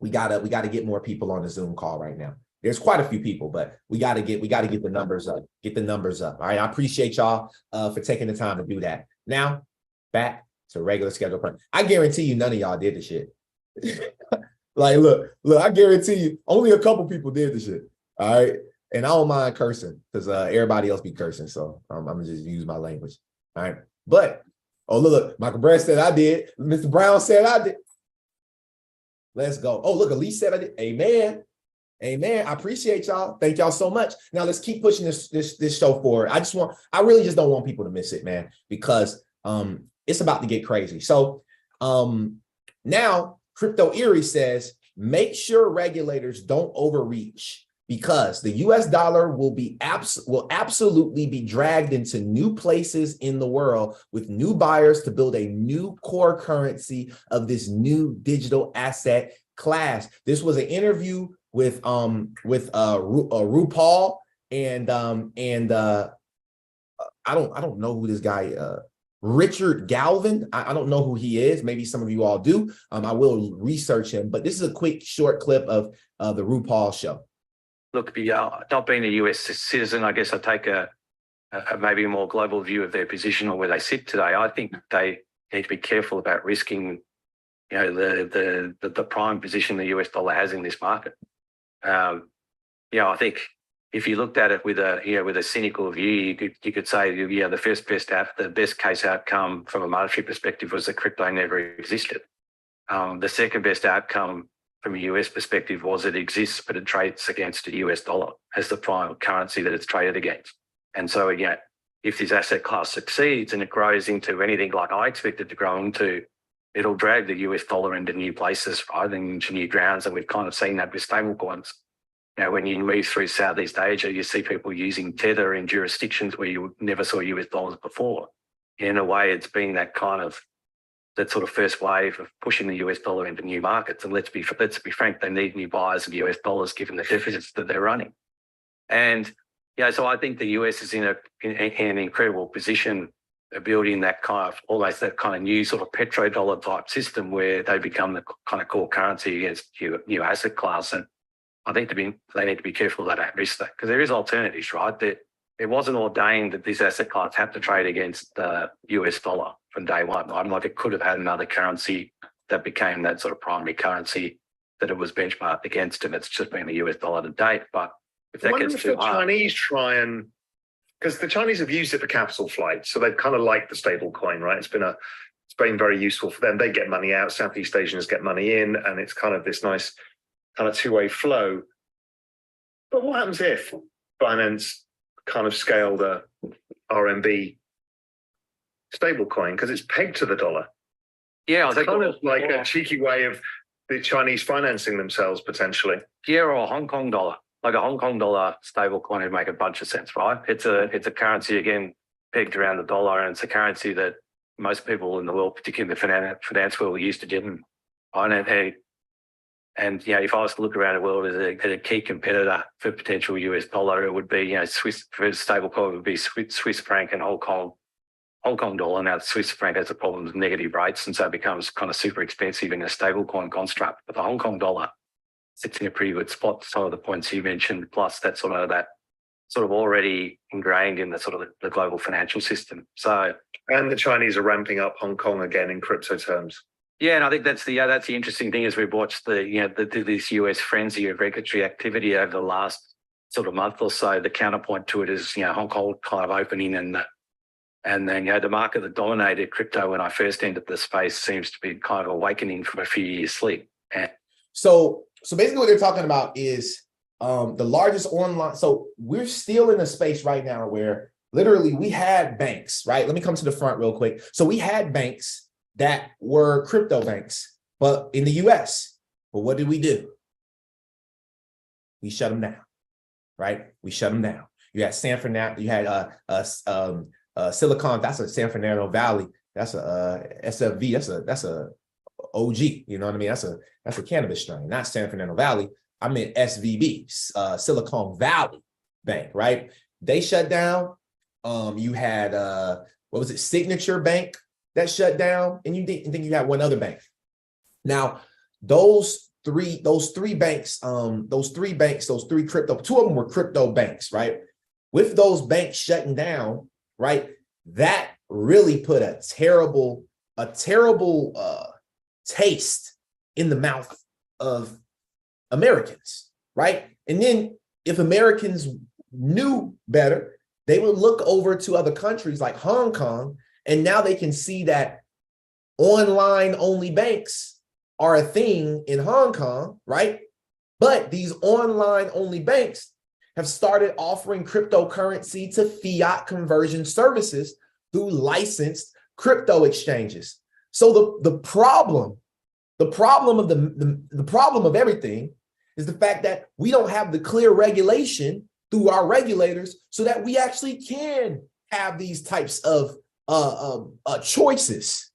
We gotta get more people on the Zoom call right now. There's quite a few people, but we gotta get the numbers up. Get the numbers up. All right. I appreciate y'all for taking the time to do that. Now back to regular schedule. I guarantee you none of y'all did the shit. Like, look, I guarantee you only a couple people did the shit. All right. And I don't mind cursing because everybody else be cursing. So I'm gonna just use my language. All right. But look, Michael Brad said I did. Mr. Brown said I did. Let's go. Oh, look, Elise said I did. Amen. Amen. I appreciate y'all. Thank y'all so much. Now let's keep pushing this show forward. I really just don't want people to miss it, man, because it's about to get crazy. So now Crypto Erie says, make sure regulators don't overreach, because the US dollar will absolutely be dragged into new places in the world with new buyers to build a new core currency of this new digital asset class. This was an interview with RuPaul and I don't know who this guy Richard Galvin. I don't know who he is. Maybe some of you all do. I will research him, but this is a quick short clip of the RuPaul show. Look, not being a US citizen, I guess I take a maybe a more global view of their position or where they sit today. I think they need to be careful about risking, the prime position the US dollar has in this market. I think if you looked at it with a cynical view, you could say, the best case outcome from a monetary perspective was that crypto never existed. The second best outcome from a US perspective was it exists, but it trades against the US dollar as the prime currency that it's traded against. And so, if this asset class succeeds and it grows into anything like I expect it to grow into, it'll drag the US dollar into new places, right, and into new grounds. And we've kind of seen that with stablecoins. When you move through Southeast Asia, you see people using Tether in jurisdictions where you never saw US dollars before. In a way, it's been that sort of first wave of pushing the US dollar into new markets. And let's be frank, they need new buyers of US dollars given the deficits that they're running. And so I think the US is in an incredible position of building that almost that kind of new sort of petrodollar type system where they become the kind of core currency against new asset class. And I think they need to be careful that they don't risk that, because there is alternatives, right? It wasn't ordained that this asset class had to trade against the US dollar from day one. I'm like, it could have had another currency that became that sort of primary currency that it was benchmarked against, and it's just been the US dollar to date. But if that gets too hard, Chinese try and, because the Chinese have used it for capital flight, so they've kind of liked the stable coin, right? It's been very useful for them. They get money out, Southeast Asians get money in, and it's kind of this nice kind of two-way flow. But what happens if Binance kind of scale the RMB stablecoin, because it's pegged to the dollar? Yeah, it's kind of like a cheeky way of the Chinese financing themselves potentially. Yeah, or a Hong Kong dollar. Like a Hong Kong dollar stablecoin would make a bunch of sense, right? It's a currency, again, pegged around the dollar, and it's a currency that most people in the world, particularly in the finance world, are used to getting on it. And if I was to look around the world as a key competitor for potential US dollar, it would be, Swiss, for stable coin, it would be Swiss franc and Hong Kong dollar. Now, the Swiss franc has a problem with negative rates, and so it becomes kind of super expensive in a stable coin construct. But the Hong Kong dollar sits in a pretty good spot. Some of the points you mentioned, plus that sort of already ingrained in the global financial system. So, and the Chinese are ramping up Hong Kong again in crypto terms. Yeah, and I think that's the interesting thing as we've watched this US frenzy of regulatory activity over the last sort of month or so. The counterpoint to it is Hong Kong kind of opening, and then the market that dominated crypto when I first entered the space seems to be kind of awakening from a few years sleep. So basically what they're talking about is the largest online. So we're still in a space right now where literally we had banks, right? Let me come to the front real quick. So we had banks that were crypto banks, but in the US, but what did we do? We shut them down, right? We shut them down. You had San Fernando, you had Silicon, that's a San Fernando Valley. That's a SFV, that's a OG, you know what I mean? That's a cannabis strain, not San Fernando Valley. I meant SVB, Silicon Valley Bank, right? They shut down. You had, what was it? Signature Bank that shut down. And then you had one other bank. Now, those three banks, those three crypto, two of them were crypto banks, right? With those banks shutting down, right? That really put a terrible taste in the mouth of Americans, right? And then if Americans knew better, they would look over to other countries like Hong Kong, and now they can see that online only banks are a thing in Hong Kong, right? But these online only banks have started offering cryptocurrency to fiat conversion services through licensed crypto exchanges. So the problem of everything is the fact that we don't have the clear regulation through our regulators so that we actually can have these types of choices.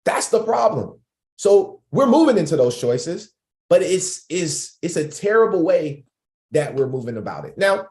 That's the problem. So we're moving into those choices, but it's a terrible way that we're moving about it. Now,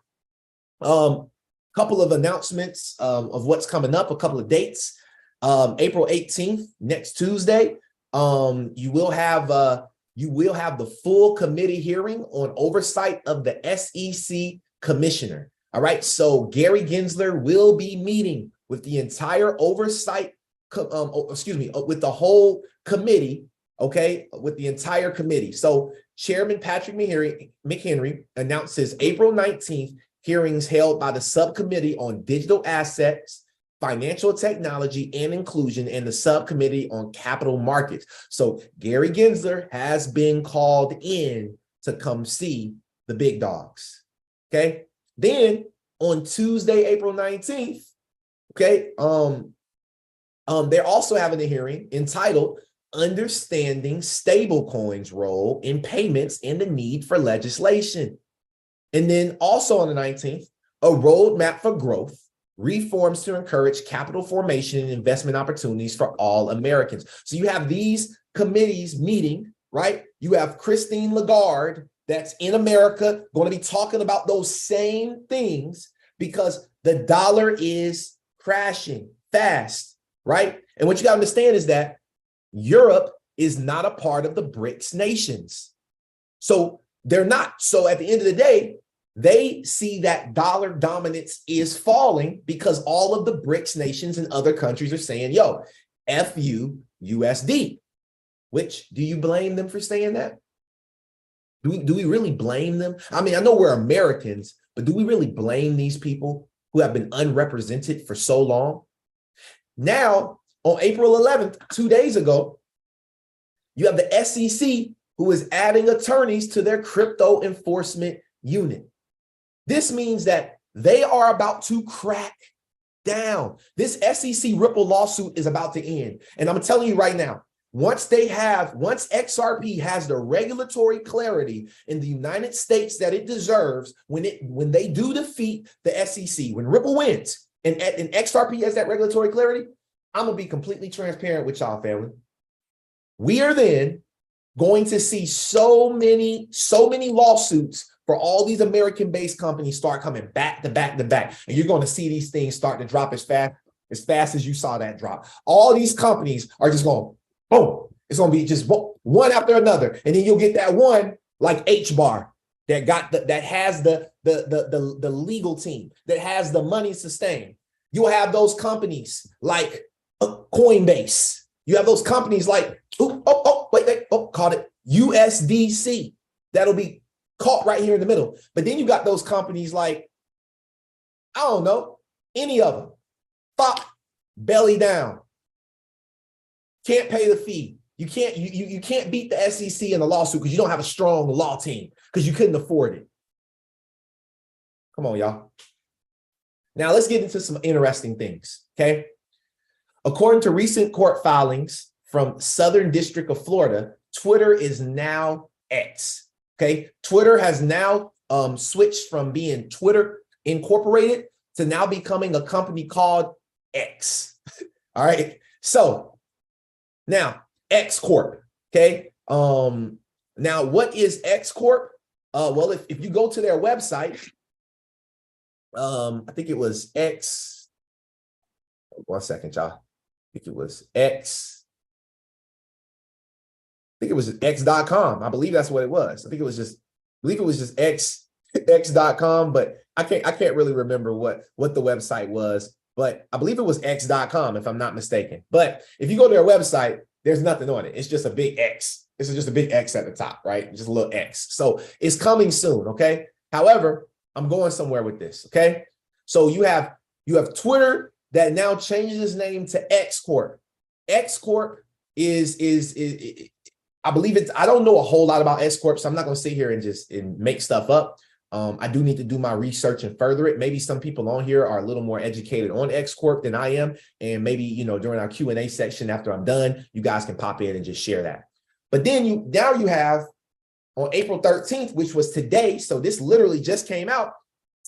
couple of announcements of what's coming up, a couple of dates. April 18th, next Tuesday, you will have the full committee hearing on oversight of the SEC commissioner. All right, so Gary Gensler will be meeting with the entire oversight, with the whole committee, okay, with the entire committee. So Chairman Patrick McHenry announces April 19th hearings held by the subcommittee on digital assets, financial technology and inclusion, and the subcommittee on capital markets. So Gary Gensler has been called in to come see the big dogs. Okay. Then on Tuesday, April 19th, okay, they're also having a hearing entitled Understanding Stablecoins' Role in Payments and the Need for Legislation. And then also on the 19th, a roadmap for growth, reforms to encourage capital formation and investment opportunities for all Americans. So you have these committees meeting, right? You have Christine Lagarde that's in America going to be talking about those same things because the dollar is crashing fast, right? And what you got to understand is that Europe is not a part of the BRICS nations. So they're not. So at the end of the day, they see that dollar dominance is falling because all of the BRICS nations and other countries are saying, yo, F you, USD. Which, do you blame them for saying that? Do we really blame them? I mean, I know we're Americans, but do we really blame these people who have been unrepresented for so long? Now, on April 11th, 2 days ago, you have the SEC who is adding attorneys to their crypto enforcement unit. This means that they are about to crack down. This SEC Ripple lawsuit is about to end. And I'm telling you right now, once XRP has the regulatory clarity in the United States that it deserves, when they do defeat the SEC, when Ripple wins and XRP has that regulatory clarity, I'm gonna be completely transparent with y'all, family. We are then going to see so many lawsuits for all these American-based companies start coming back to back to back. And you're going to see these things start to drop as fast as you saw that drop. All these companies are just going, boom. It's going to be just one after another. And then you'll get that one like hbar that has the legal team, that has the money sustained. You'll have those companies like Coinbase. You have those companies like, caught it, USDC. That'll be caught right here in the middle. But then you got those companies like, I don't know, any of them. Fuck, belly down. Can't pay the fee. You can't beat the SEC in the lawsuit because you don't have a strong law team because you couldn't afford it. Come on, y'all. Now let's get into some interesting things, okay? According to recent court filings from Southern District of Florida, Twitter is now X, okay? Twitter has now switched from being Twitter Incorporated to now becoming a company called X, all right? So now X Corp, okay? Now what is X Corp? Well, if you go to their website, I think it was X, 1 second, y'all. I think it was X. I think it was X.com. I believe that's what it was. I believe it was just X.com, but I can't really remember what the website was, but I believe it was X.com if I'm not mistaken. But if you go to their website, there's nothing on it. It's just a big X. This is just a big X at the top, right? Just a little X. So it's coming soon, okay? However, I'm going somewhere with this, okay? So you have Twitter that now changes its name to X Corp. X Corp is I believe it's, I don't know a whole lot about X Corp, so I'm not going to sit here and make stuff up. I do need to do my research and further it. Maybe some people on here are a little more educated on X Corp than I am. And maybe, during our Q&A section after I'm done, you guys can pop in and just share that. But then now you have on April 13th, which was today, so this literally just came out,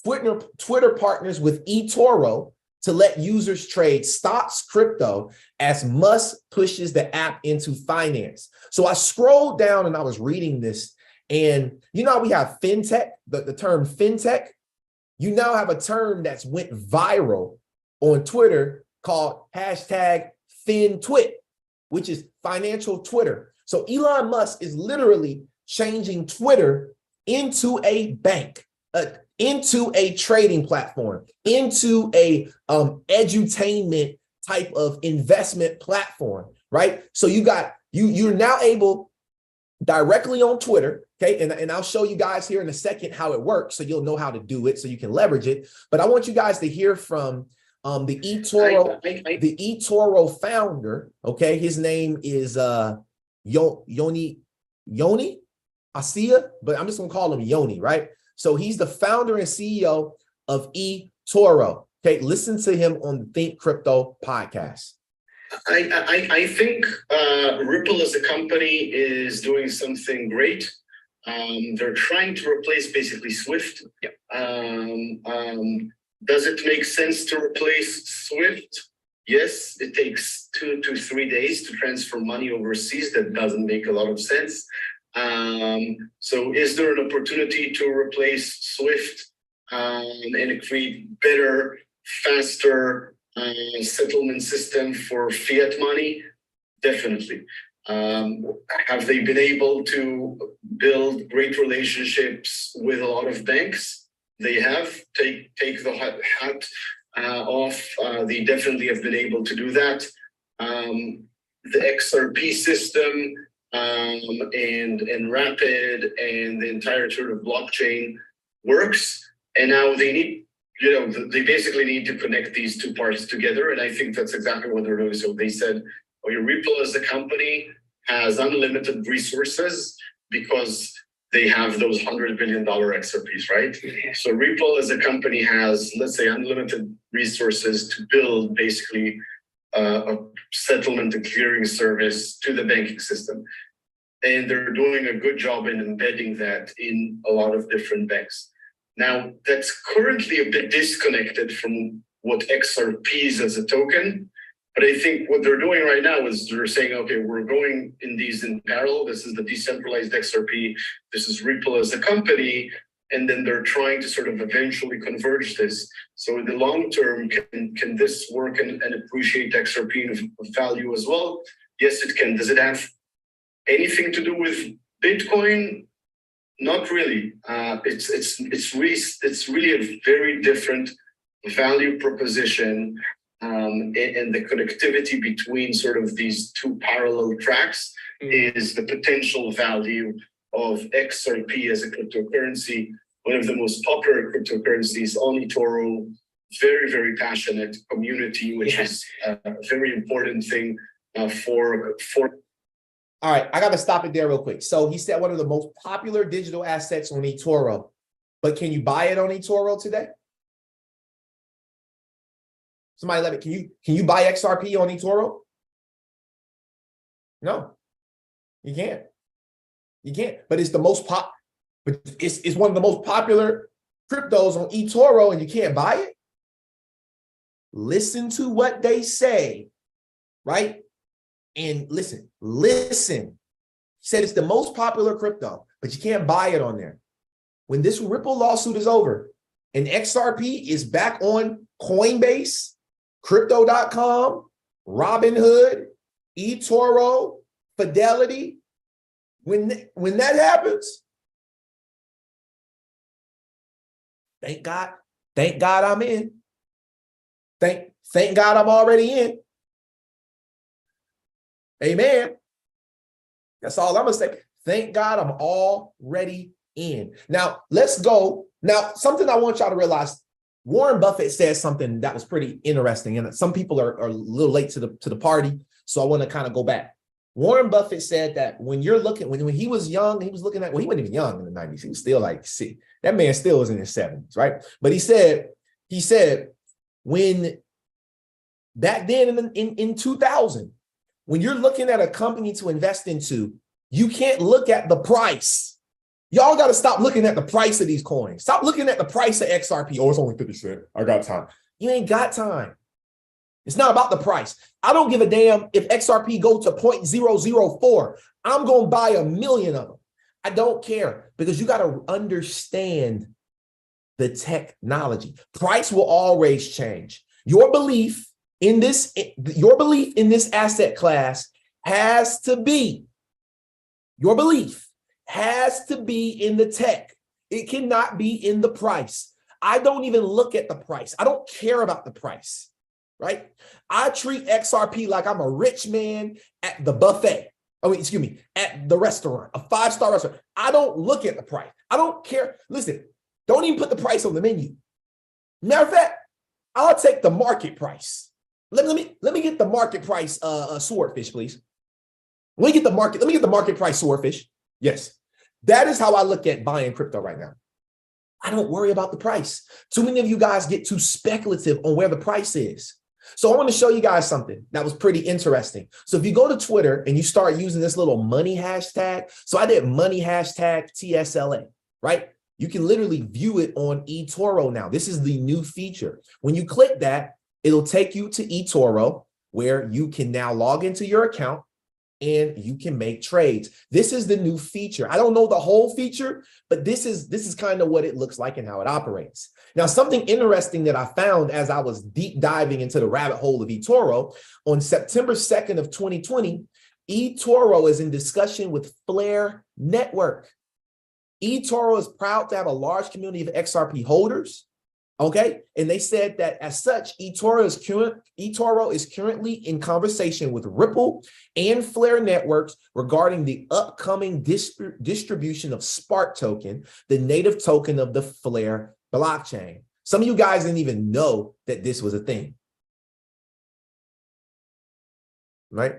Twitter partners with eToro to let users trade stocks, crypto, as Musk pushes the app into finance. So I scrolled down and I was reading this, and how we have fintech, the term fintech. You now have a term that's went viral on Twitter called #FinTwit, which is financial Twitter. So Elon Musk is literally changing Twitter into a bank, into a trading platform, into a edutainment type of investment platform, right? So you're now able directly on Twitter, okay? And I'll show you guys here in a second how it works, so you'll know how to do it, so you can leverage it. But I want you guys to hear from the eToro founder, okay? His name is Yoni Asia, but I'm just gonna call him Yoni, right? So he's the founder and CEO of eToro. Okay, listen to him on the Think Crypto podcast. I think Ripple as a company is doing something great. They're trying to replace basically Swift. Yep. Does it make sense to replace Swift? Yes, it takes 2 to 3 days to transfer money overseas. That doesn't make a lot of sense. So is there an opportunity to replace Swift and create better, faster settlement system for fiat money? Definitely. Have they been able to build great relationships with a lot of banks? They have. Take the hat off. They definitely have been able to do that. The XRP system and Rapid and the entire sort of blockchain works. And now they need, they basically need to connect these two parts together. And I think that's exactly what they're doing. So they said, Ripple as a company has unlimited resources because they have those $100 billion XRPs, right? Yeah. So Ripple as a company has, let's say, unlimited resources to build basically a settlement and clearing service to the banking system. And they're doing a good job in embedding that in a lot of different banks. Now, that's currently a bit disconnected from what XRP is as a token. But I think what they're doing right now is they're saying, okay, we're going in these in parallel. This is the decentralized XRP. This is Ripple as a company. And then they're trying to sort of eventually converge this. So in the long term, can this work and appreciate XRP in value as well? Yes, it can. Does it have anything to do with Bitcoin? Not really. It's really a very different value proposition, and the connectivity between sort of these two parallel tracks is the potential value of XRP as a cryptocurrency, one of the most popular cryptocurrencies on eToro. Very, very passionate community, which is a very important thing for. All right, I got to stop it there real quick. So he said one of the most popular digital assets on eToro, but can you buy it on eToro today? Somebody let me, can you buy XRP on eToro? No, you can't. You can't, but it's the most but it's one of the most popular cryptos on eToro and you can't buy it? Listen to what they say, right? And listen. Said it's the most popular crypto, but you can't buy it on there. When this Ripple lawsuit is over and XRP is back on Coinbase, Crypto.com, Robinhood, eToro, Fidelity, when that happens, thank God I'm in. Thank God I'm already in. Amen. That's all I'm gonna say. Thank God I'm already in. Now let's go. Now, something I want y'all to realize, Warren Buffett said something that was pretty interesting, and some people are a little late to the party, so I want to kind of go back. Warren Buffett said that when you're looking, when he was young, he was looking at, well, he wasn't even young in the 90s. He was still like, see, that man still was in his 70s, right? But he said, when back then in 2000, when you're looking at a company to invest into, you can't look at the price. Y'all got to stop looking at the price of these coins. Stop looking at the price of XRP. Oh, it's only 50 cents. I got time. You ain't got time. It's not about the price. I don't give a damn if XRP go to 0.004. I'm going to buy 1 million of them. I don't care, because you got to understand the technology. Price will always change. Your belief in this asset class has to be, your belief has to be in the tech. It cannot be in the price. I don't even look at the price. I don't care about the price, right? I treat XRP like I'm a rich man at the buffet. At the restaurant, a 5-star restaurant. I don't look at the price. I don't care. Listen, don't even put the price on the menu. Matter of fact, I'll take the market price. Let me get the market price swordfish, please. Let me get the market price swordfish. Yes. That is how I look at buying crypto right now. I don't worry about the price. Too many of you guys get too speculative on where the price is. So I want to show you guys something that was pretty interesting. So if you go to Twitter and you start using this little money hashtag, so I did money hashtag TSLA, right? You can literally view it on eToro now. This is the new feature. When you click that, it'll take you to eToro, where you can now log into your account and you can make trades. This is the new feature. I don't know the whole feature, but this is kind of what it looks like and how it operates. Now, something interesting that I found as I was deep diving into the rabbit hole of eToro, on September 2nd of 2020, eToro is in discussion with Flare Network. eToro is proud to have a large community of XRP holders. Okay, and they said that as such, eToro is currently in conversation with Ripple and Flare Networks regarding the upcoming distribution of Spark token, the native token of the Flare blockchain. Some of you guys didn't even know that this was a thing, right?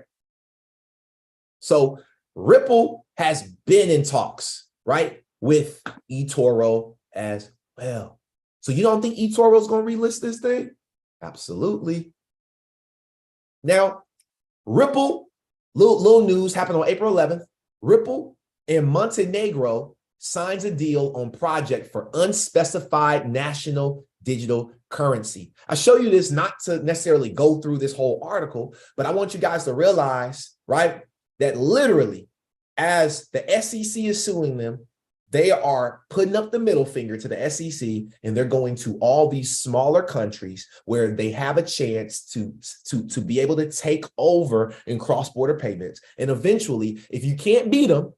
So Ripple has been in talks, right, with eToro as well. So you don't think eToro is going to relist this thing? Absolutely. Now, Ripple, little news happened on April 11th. Ripple and Montenegro signs a deal on project for unspecified national digital currency. I show you this not to necessarily go through this whole article, but I want you guys to realize, right, that literally as the SEC is suing them, they are putting up the middle finger to the SEC, and they're going to all these smaller countries where they have a chance to be able to take over in cross-border payments. And eventually, if you can't beat them,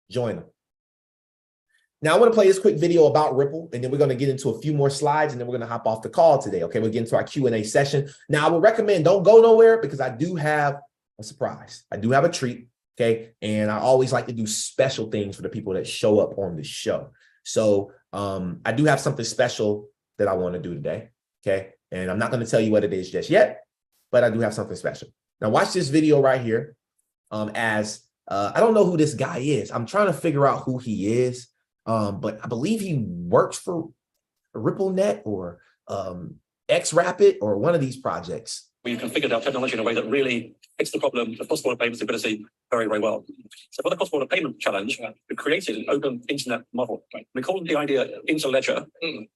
join them. Now, I want to play this quick video about Ripple, and then we're going to get into a few more slides, and then we're going to hop off the call today. Okay, we'll get into our Q&A session. Now, I would recommend don't go nowhere because I do have a surprise. I do have a treat, okay? And I always like to do special things for the people that show up on the show. So I do have something special that I want to do today, okay? And I'm not going to tell you what it is just yet, but I do have something special. Now, watch this video right here I don't know who this guy is. I'm trying to figure out who he is. But I believe he works for RippleNet or XRapid or one of these projects. We configured our technology in a way that really fixed the problem of cross-border payment stability very, very well. So for the cross-border payment challenge, we created an open internet model. We called the idea interledger.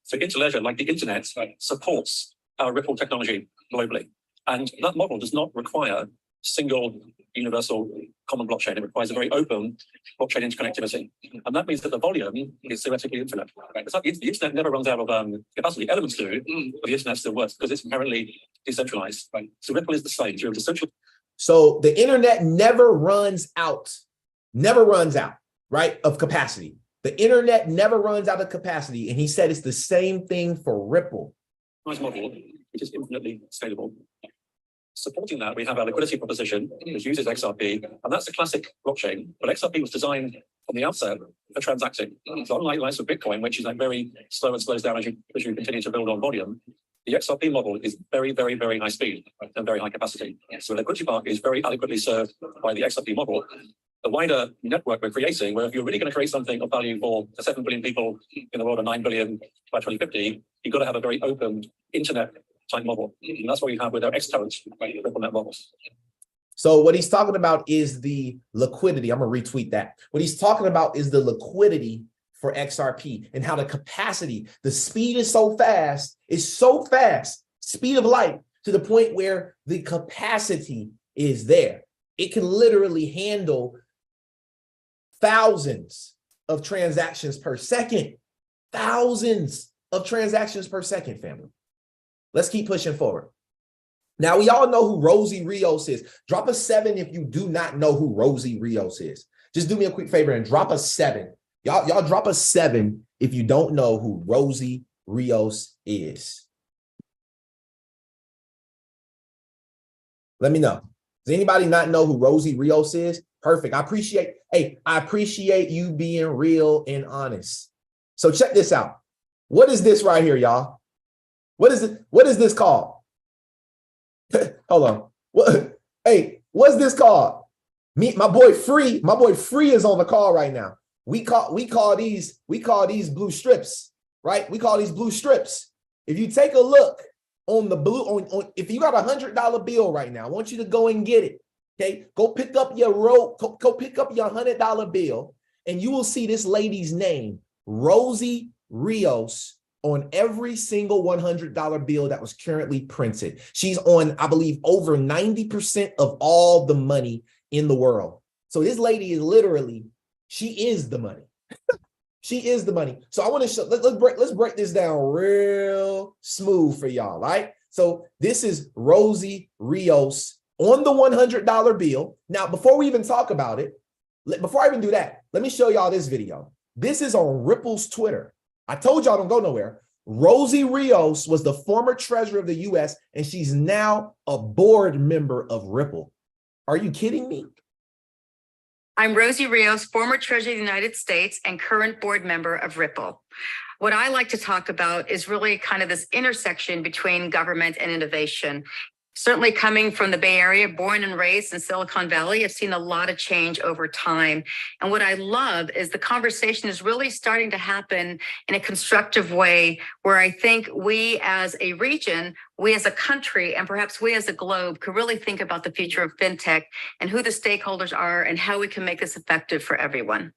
So interledger, like the internet, supports our Ripple technology globally. And that model does not require single universal common blockchain. It requires a very open blockchain interconnectivity. And that means that the volume is theoretically infinite. So the internet never runs out of capacity. Elements do, but the internet still works because it's inherently decentralized. So Ripple is the same. You're decentralized. So the internet never runs out, right, of capacity. The internet never runs out of capacity. And he said it's the same thing for Ripple. Nice model, which is infinitely scalable. Supporting that, we have our liquidity proposition, which uses XRP, and that's a classic blockchain. But XRP was designed from the outset for transacting. So unlike the likes of Bitcoin, which is like very slow and slows down as you continue to build on volume, the XRP model is very, very, very high speed and very high capacity. So the liquidity part is very adequately served by the XRP model. The wider network we're creating, where if you're really going to create something of value for the 7 billion people in the world or 9 billion by 2050, you've got to have a very open internet type model. And that's what we have with our XTorrent RippleNet models. So what he's talking about is the liquidity. I'm going to retweet that. What he's talking about is the liquidity for XRP and how the capacity, the speed is so fast, speed of light, to the point where the capacity is there. It can literally handle thousands of transactions per second. Thousands of transactions per second, family. Let's keep pushing forward. Now, we all know who Rosie Rios is. Drop a 7 if you do not know who Rosie Rios is. Just do me a quick favor and drop a 7. Y'all drop a 7 if you don't know who Rosie Rios is. Let me know. Does anybody not know who Rosie Rios is? Perfect. I appreciate you being real and honest. So check this out. What is this right here, y'all? What is it? What is this called? Hold on. What's this called? My boy Free is on the call right now. We call these blue strips, right? We call these blue strips. If you take a look on the blue, if you got $100 bill right now, I want you to go and get it. Okay, go pick up your go pick up your $100 bill, and you will see this lady's name, Rosie Rios, on every single $100 bill that was currently printed. She's on, I believe, over 90% of all the money in the world. So this lady is literally, she is the money. She is the money. So I want to show, let's break this down real smooth for y'all, right? So this is Rosie Rios on the $100 bill. Now, before we even talk about it, before I even do that, let me show y'all this video. This is on Ripple's Twitter. I told y'all don't go nowhere. Rosie Rios was the former treasurer of the US, and she's now a board member of Ripple. Are you kidding me? I'm Rosie Rios, former treasurer of the United States and current board member of Ripple. What I like to talk about is really kind of this intersection between government and innovation. Certainly coming from the Bay Area, born and raised in Silicon Valley, I've seen a lot of change over time. And what I love is the conversation is really starting to happen in a constructive way where I think we as a region, we as a country, and perhaps we as a globe could really think about the future of fintech and who the stakeholders are and how we can make this effective for everyone.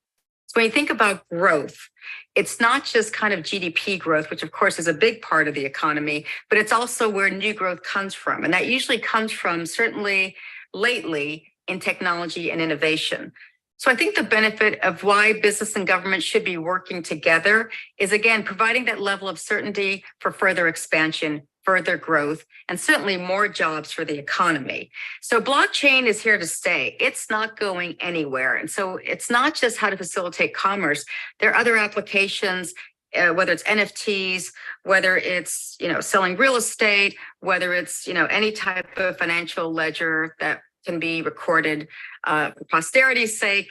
So when you think about growth, it's not just kind of GDP growth, which of course is a big part of the economy, but it's also where new growth comes from. And that usually comes from, certainly lately, in technology and innovation. So I think the benefit of why business and government should be working together is, again, providing that level of certainty for further expansion, further growth, and certainly more jobs for the economy. So blockchain is here to stay. It's not going anywhere. And so it's not just how to facilitate commerce. There are other applications, whether it's NFTs, whether it's, selling real estate, whether it's, any type of financial ledger that can be recorded for posterity's sake.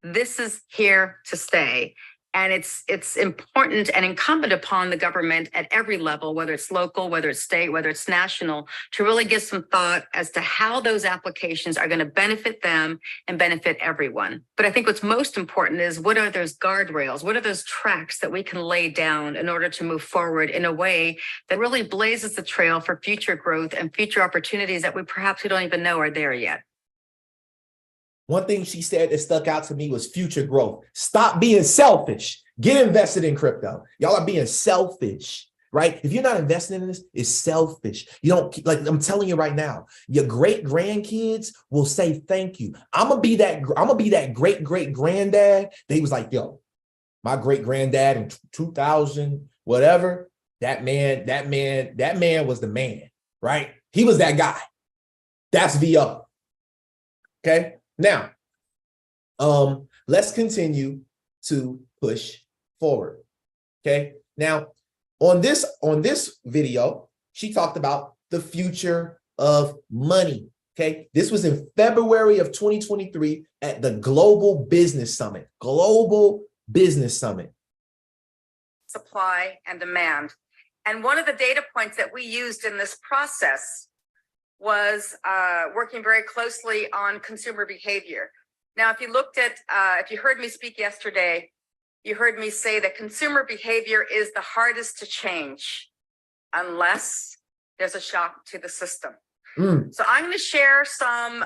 This is here to stay. And it's important and incumbent upon the government at every level, whether it's local, whether it's state, whether it's national, to really give some thought as to how those applications are going to benefit them and benefit everyone. But I think what's most important is, what are those guardrails? What are those tracks that we can lay down in order to move forward in a way that really blazes the trail for future growth and future opportunities that we don't even know are there yet? One thing she said that stuck out to me was future growth. Stop being selfish. Get invested in crypto. Y'all are being selfish, right? If you're not investing in this, it's selfish. You don't, like I'm telling you right now, your great grandkids will say thank you. I'm gonna be that great great granddad. They was like, yo, my great granddad in 2000, whatever. That man was the man, right? He was that guy. That's VO. Okay. Now, let's continue to push forward. Okay. Now, on this video, she talked about the future of money. Okay. This was in February of 2023 at the Global Business Summit. Global Business Summit. Supply and demand. And one of the data points that we used in this process was working very closely on consumer behavior. Now, if you looked at, if you heard me speak yesterday, you heard me say that consumer behavior is the hardest to change unless there's a shock to the system. So I'm going to share some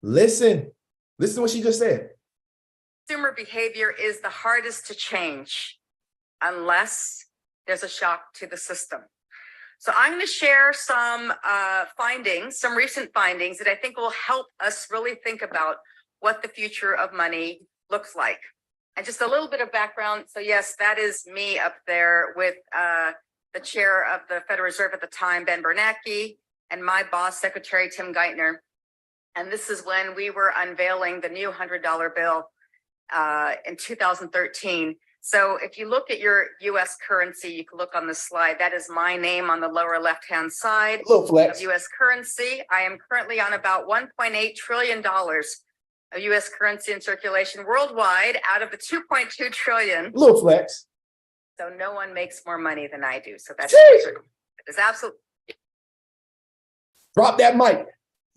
Listen to what she just said. Consumer behavior is the hardest to change unless there's a shock to the system. So I'm going to share some findings, some recent findings that I think will help us really think about what the future of money looks like. And just a little bit of background. So yes, that is me up there with the chair of the Federal Reserve at the time, Ben Bernanke, and my boss, Secretary Tim Geithner. And this is when we were unveiling the new $100 bill in 2013. So if you look at your US currency, you can look on the slide. That is my name on the lower left-hand side of US currency. I am currently on about $1.8 trillion of US currency in circulation worldwide out of the 2.2 trillion. Little flex. So no one makes more money than I do. So that's absolutely. Drop that mic.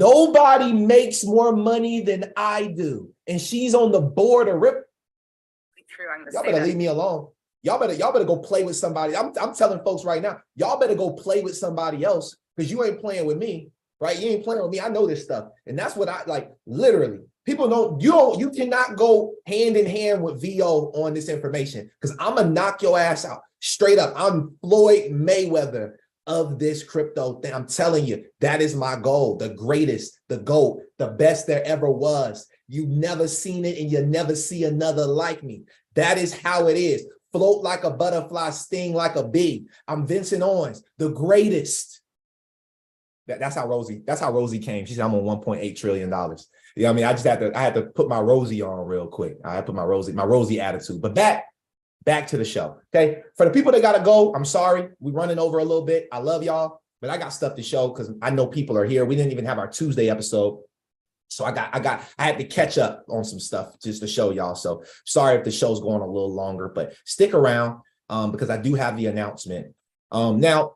Nobody makes more money than I do. And she's on the board of RIP. True. Y'all better leave me alone. Y'all better go play with somebody. I'm telling folks right now, y'all better go play with somebody else, because you ain't playing with me, right? You ain't playing with me. I know this stuff. And that's what I like. Literally, people you cannot go hand in hand with VO on this information, because I'm gonna knock your ass out straight up. I'm Floyd Mayweather of this crypto thing. I'm telling you, that is my goal. The greatest, the GOAT, the best there ever was. You've never seen it and you'll never see another like me. That is how it is. Float like a butterfly, sting like a bee. I'm Vincent Owens, the greatest. That's how Rosie came. She said, I'm on $1.8 trillion. Yeah, I mean, I had to put my Rosie on real quick. I put my Rosie attitude. But back to the show. Okay. For the people that gotta go, I'm sorry. We're running over a little bit. I love y'all, but I got stuff to show because I know people are here. We didn't even have our Tuesday episode. So I had to catch up on some stuff just to show y'all. So sorry if the show's going a little longer, but stick around because I do have the announcement. Now,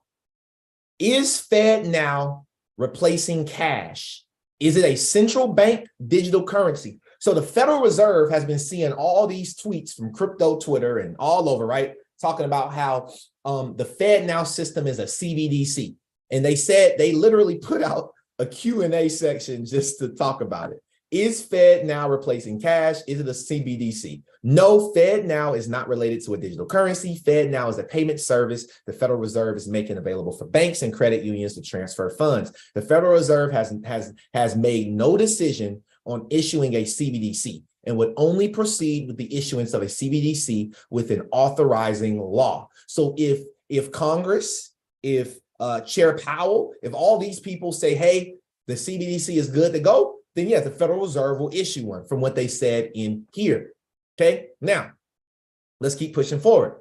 is FedNow replacing cash? Is it a central bank digital currency? So the Federal Reserve has been seeing all these tweets from crypto Twitter and all over, right? Talking about how the FedNow system is a CBDC. And they said they literally put out a Q&A section just to talk about it. Is Fed Now replacing cash? Is it a CBDC? No, Fed Now is not related to a digital currency. Fed Now is a payment service the Federal Reserve is making available for banks and credit unions to transfer funds. The Federal Reserve has made no decision on issuing a CBDC and would only proceed with the issuance of a CBDC with an authorizing law. So if Congress, if Chair Powell, if all these people say, hey, the CBDC is good to go, then yeah, the Federal Reserve will issue one from what they said in here. Okay, now let's keep pushing forward.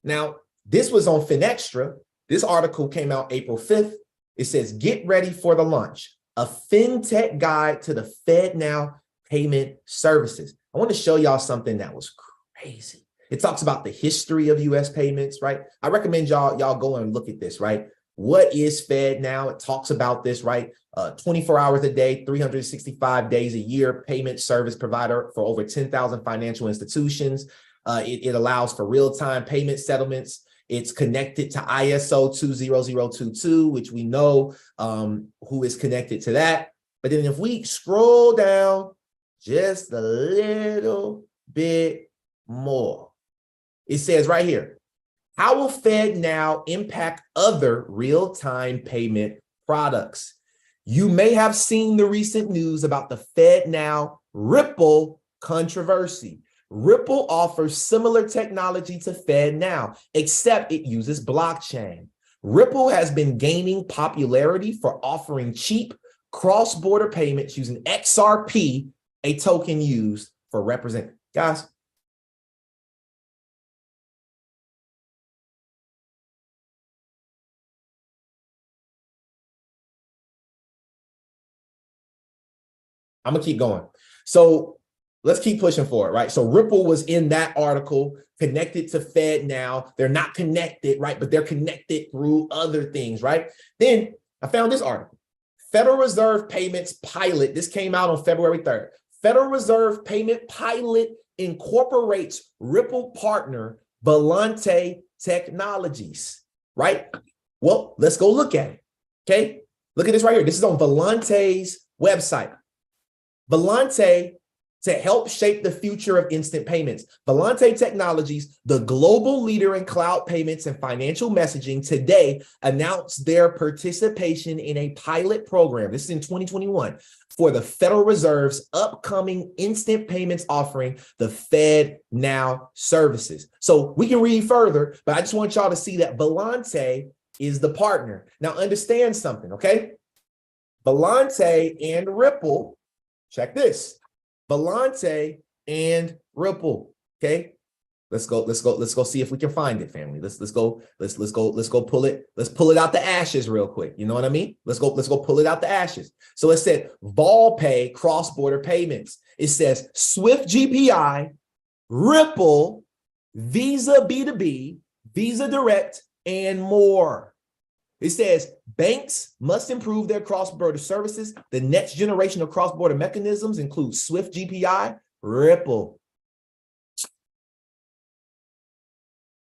Now, this was on Finextra. This article came out April 5th. It says, get ready for the launch, a fintech guide to the Fed Now payment services. I want to show y'all something that was crazy. It talks about the history of US payments, right? I recommend y'all go and look at this, right? What is Fed Now? It talks about this, right? 24 hours a day, 365 days a year, payment service provider for over 10,000 financial institutions. It allows for real-time payment settlements. It's connected to ISO 20022, which we know who is connected to that. But then if we scroll down just a little bit more, it says right here, how will Fed Now impact other real-time payment products? You may have seen the recent news about the Fed Now Ripple controversy. Ripple offers similar technology to Fed Now, except it uses blockchain. Ripple has been gaining popularity for offering cheap cross-border payments using XRP, a token used for represent. Guys, I'm gonna keep going. So let's keep pushing forward, right? So Ripple was in that article connected to Fed Now. They're not connected, right? But they're connected through other things, right? Then I found this article. Federal Reserve Payments Pilot. This came out on February 3rd. Federal Reserve Payment Pilot incorporates Ripple partner Volante Technologies, right? Well, let's go look at it, okay? Look at this right here. This is on Volante's website. Volante to help shape the future of instant payments. Volante Technologies, the global leader in cloud payments and financial messaging, today announced their participation in a pilot program. This is in 2021 for the Federal Reserve's upcoming instant payments offering, the Fed Now services. So we can read further, but I just want y'all to see that Volante is the partner. Now understand something, okay? Volante and Ripple, check this. Volante and Ripple. Okay. Let's go see if we can find it, family. Let's go pull it. Let's pull it out the ashes real quick. You know what I mean? Let's go pull it out the ashes. So it said VolPay cross-border payments. It says Swift GPI, Ripple, Visa B2B, Visa Direct, and more. It says banks must improve their cross-border services. The next generation of cross-border mechanisms include Swift GPI, Ripple.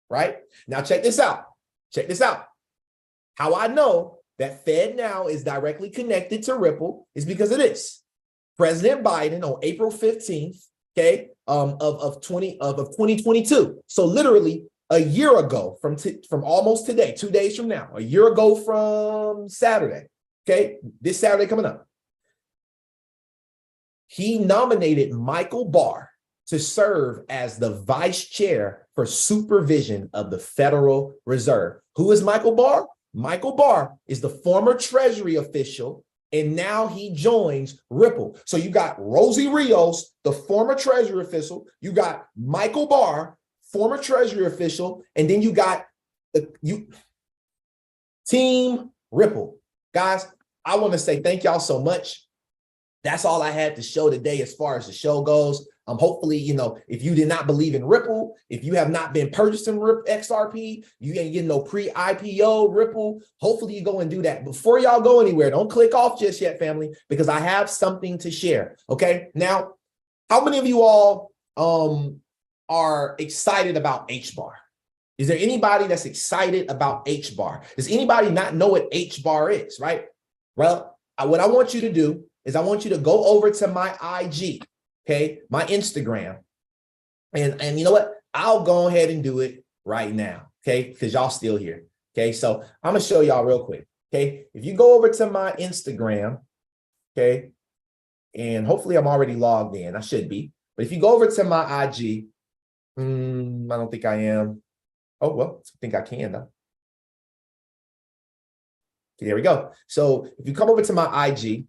Right? Now check this out. Check this out. How I know that Fed Now is directly connected to Ripple is because of this. President Biden on April 15th, okay, of 2022. So literally a year ago from almost today, 2 days from now, a year ago from Saturday, okay, this Saturday coming up, he nominated Michael Barr to serve as the vice chair for supervision of the Federal Reserve. Who is Michael Barr? Michael Barr is the former Treasury official, and now he joins Ripple. So you got Rosie Rios, the former Treasury official, you got Michael Barr, former Treasury official, and then you got Team Ripple. Guys, I want to say thank y'all so much. That's all I had to show today as far as the show goes. Hopefully, you know, if you did not believe in Ripple, if you have not been purchasing XRP, you ain't getting no pre-IPO Ripple, hopefully you go and do that. Before y'all go anywhere, don't click off just yet, family, because I have something to share, okay? Now, how many of you all are excited about hbar? Is there anybody that's excited about hbar? Does anybody not know what hbar is, right? Well, what I want you to do is I want you to go over to my IG, okay, my Instagram. And you know what? I'll go ahead and do it right now, okay, because y'all still here. Okay, so I'm gonna show y'all real quick. Okay, if you go over to my Instagram, okay, and hopefully I'm already logged in. I should be, but if you go over to my IG, I don't think I am. Oh, well, I think I can though. Okay, there we go. So if you come over to my IG,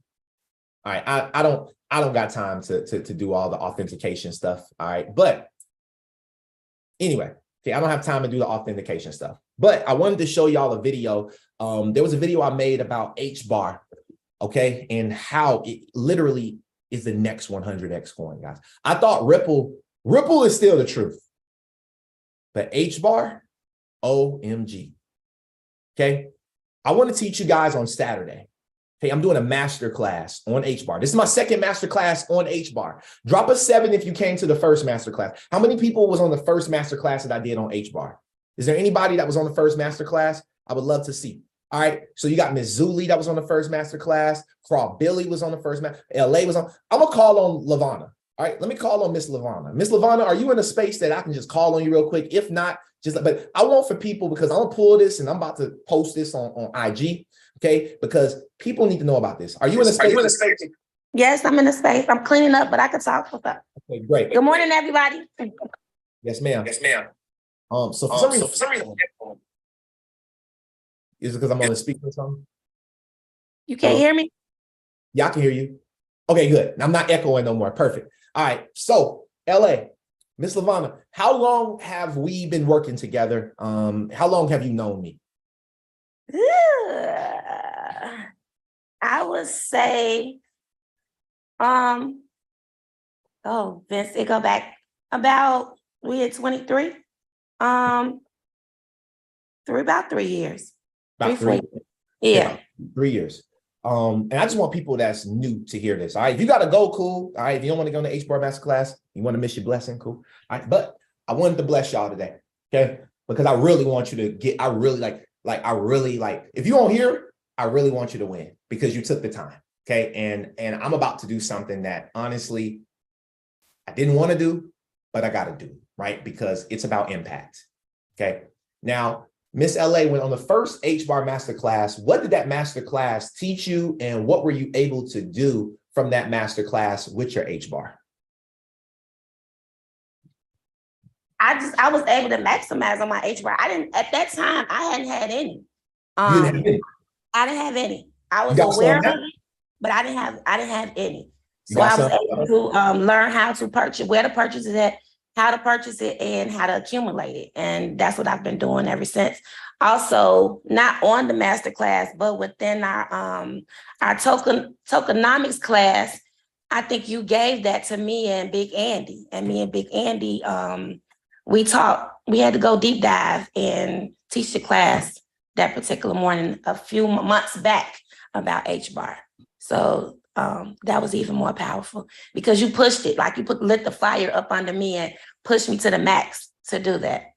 all right, I don't got time to do all the authentication stuff. All right, but anyway, okay, I don't have time to do the authentication stuff. But I wanted to show y'all a video. There was a video I made about hbar, okay, and how it literally is the next 100x coin, guys. I thought Ripple is still the truth, but hbar, OMG. Okay, I want to teach you guys on Saturday. Okay, I'm doing a master class on hbar. This is my second master class on hbar. Drop a 7 if you came to the first master class. How many people was on the first master class that I did on hbar? Is there anybody that was on the first master class? I would love to see. All right, so you got Miss Zuli that was on the first master class. Craw Billy was on the first master. LA was on. I'm gonna call on Lavana. All right, let me call on Miss Lavana. Miss Lavana, are you in a space that I can just call on you real quick? If not, just, but I want for people, because I'm gonna pull this and I'm about to post this on IG, okay? Because people need to know about this. Are you in a space? Yes, I'm in a space. I'm cleaning up, but I can talk. What's up? Okay, great. Good morning, everybody. Yes, ma'am. Yes, ma'am. So for some reason, is it because I'm on the speaker or something? You can't hear me? Yeah, I can hear you. Okay, good. I'm not echoing no more. Perfect. All right. So LA, Miss Lavana, how long have we been working together? How long have you known me? I would say, Vince, it go back about, we had 23. About 3 years. About 3 years. Yeah. 3 years. And I just want people that's new to hear this. All right. If you got to go, cool. All right. If you don't want to go to hbar masterclass, you want to miss your blessing, cool. All right. But I wanted to bless y'all today. Okay. Because I really want you to get, I really if you don't hear, I really want you to win because you took the time. Okay. And I'm about to do something that honestly, I didn't want to do, but I got to do, right? Because it's about impact. Okay. Now, Miss LA went on the first hbar masterclass. What did that masterclass teach you, and what were you able to do from that masterclass with your hbar? I was able to maximize on my hbar. At that time, I hadn't had any. You didn't have any? I didn't have any. I was aware of it, but I didn't have any. So I was able to learn how to purchase, where to purchase it at, how to purchase it, and how to accumulate it. And that's what I've been doing ever since. Also, not on the masterclass, but within our tokenomics class, I think you gave that to me and Big Andy. And me and Big Andy, we had to go deep dive and teach the class that particular morning a few months back about hbar. So that was even more powerful because you pushed it, like you lit the fire up under me and pushed me to the max to do that.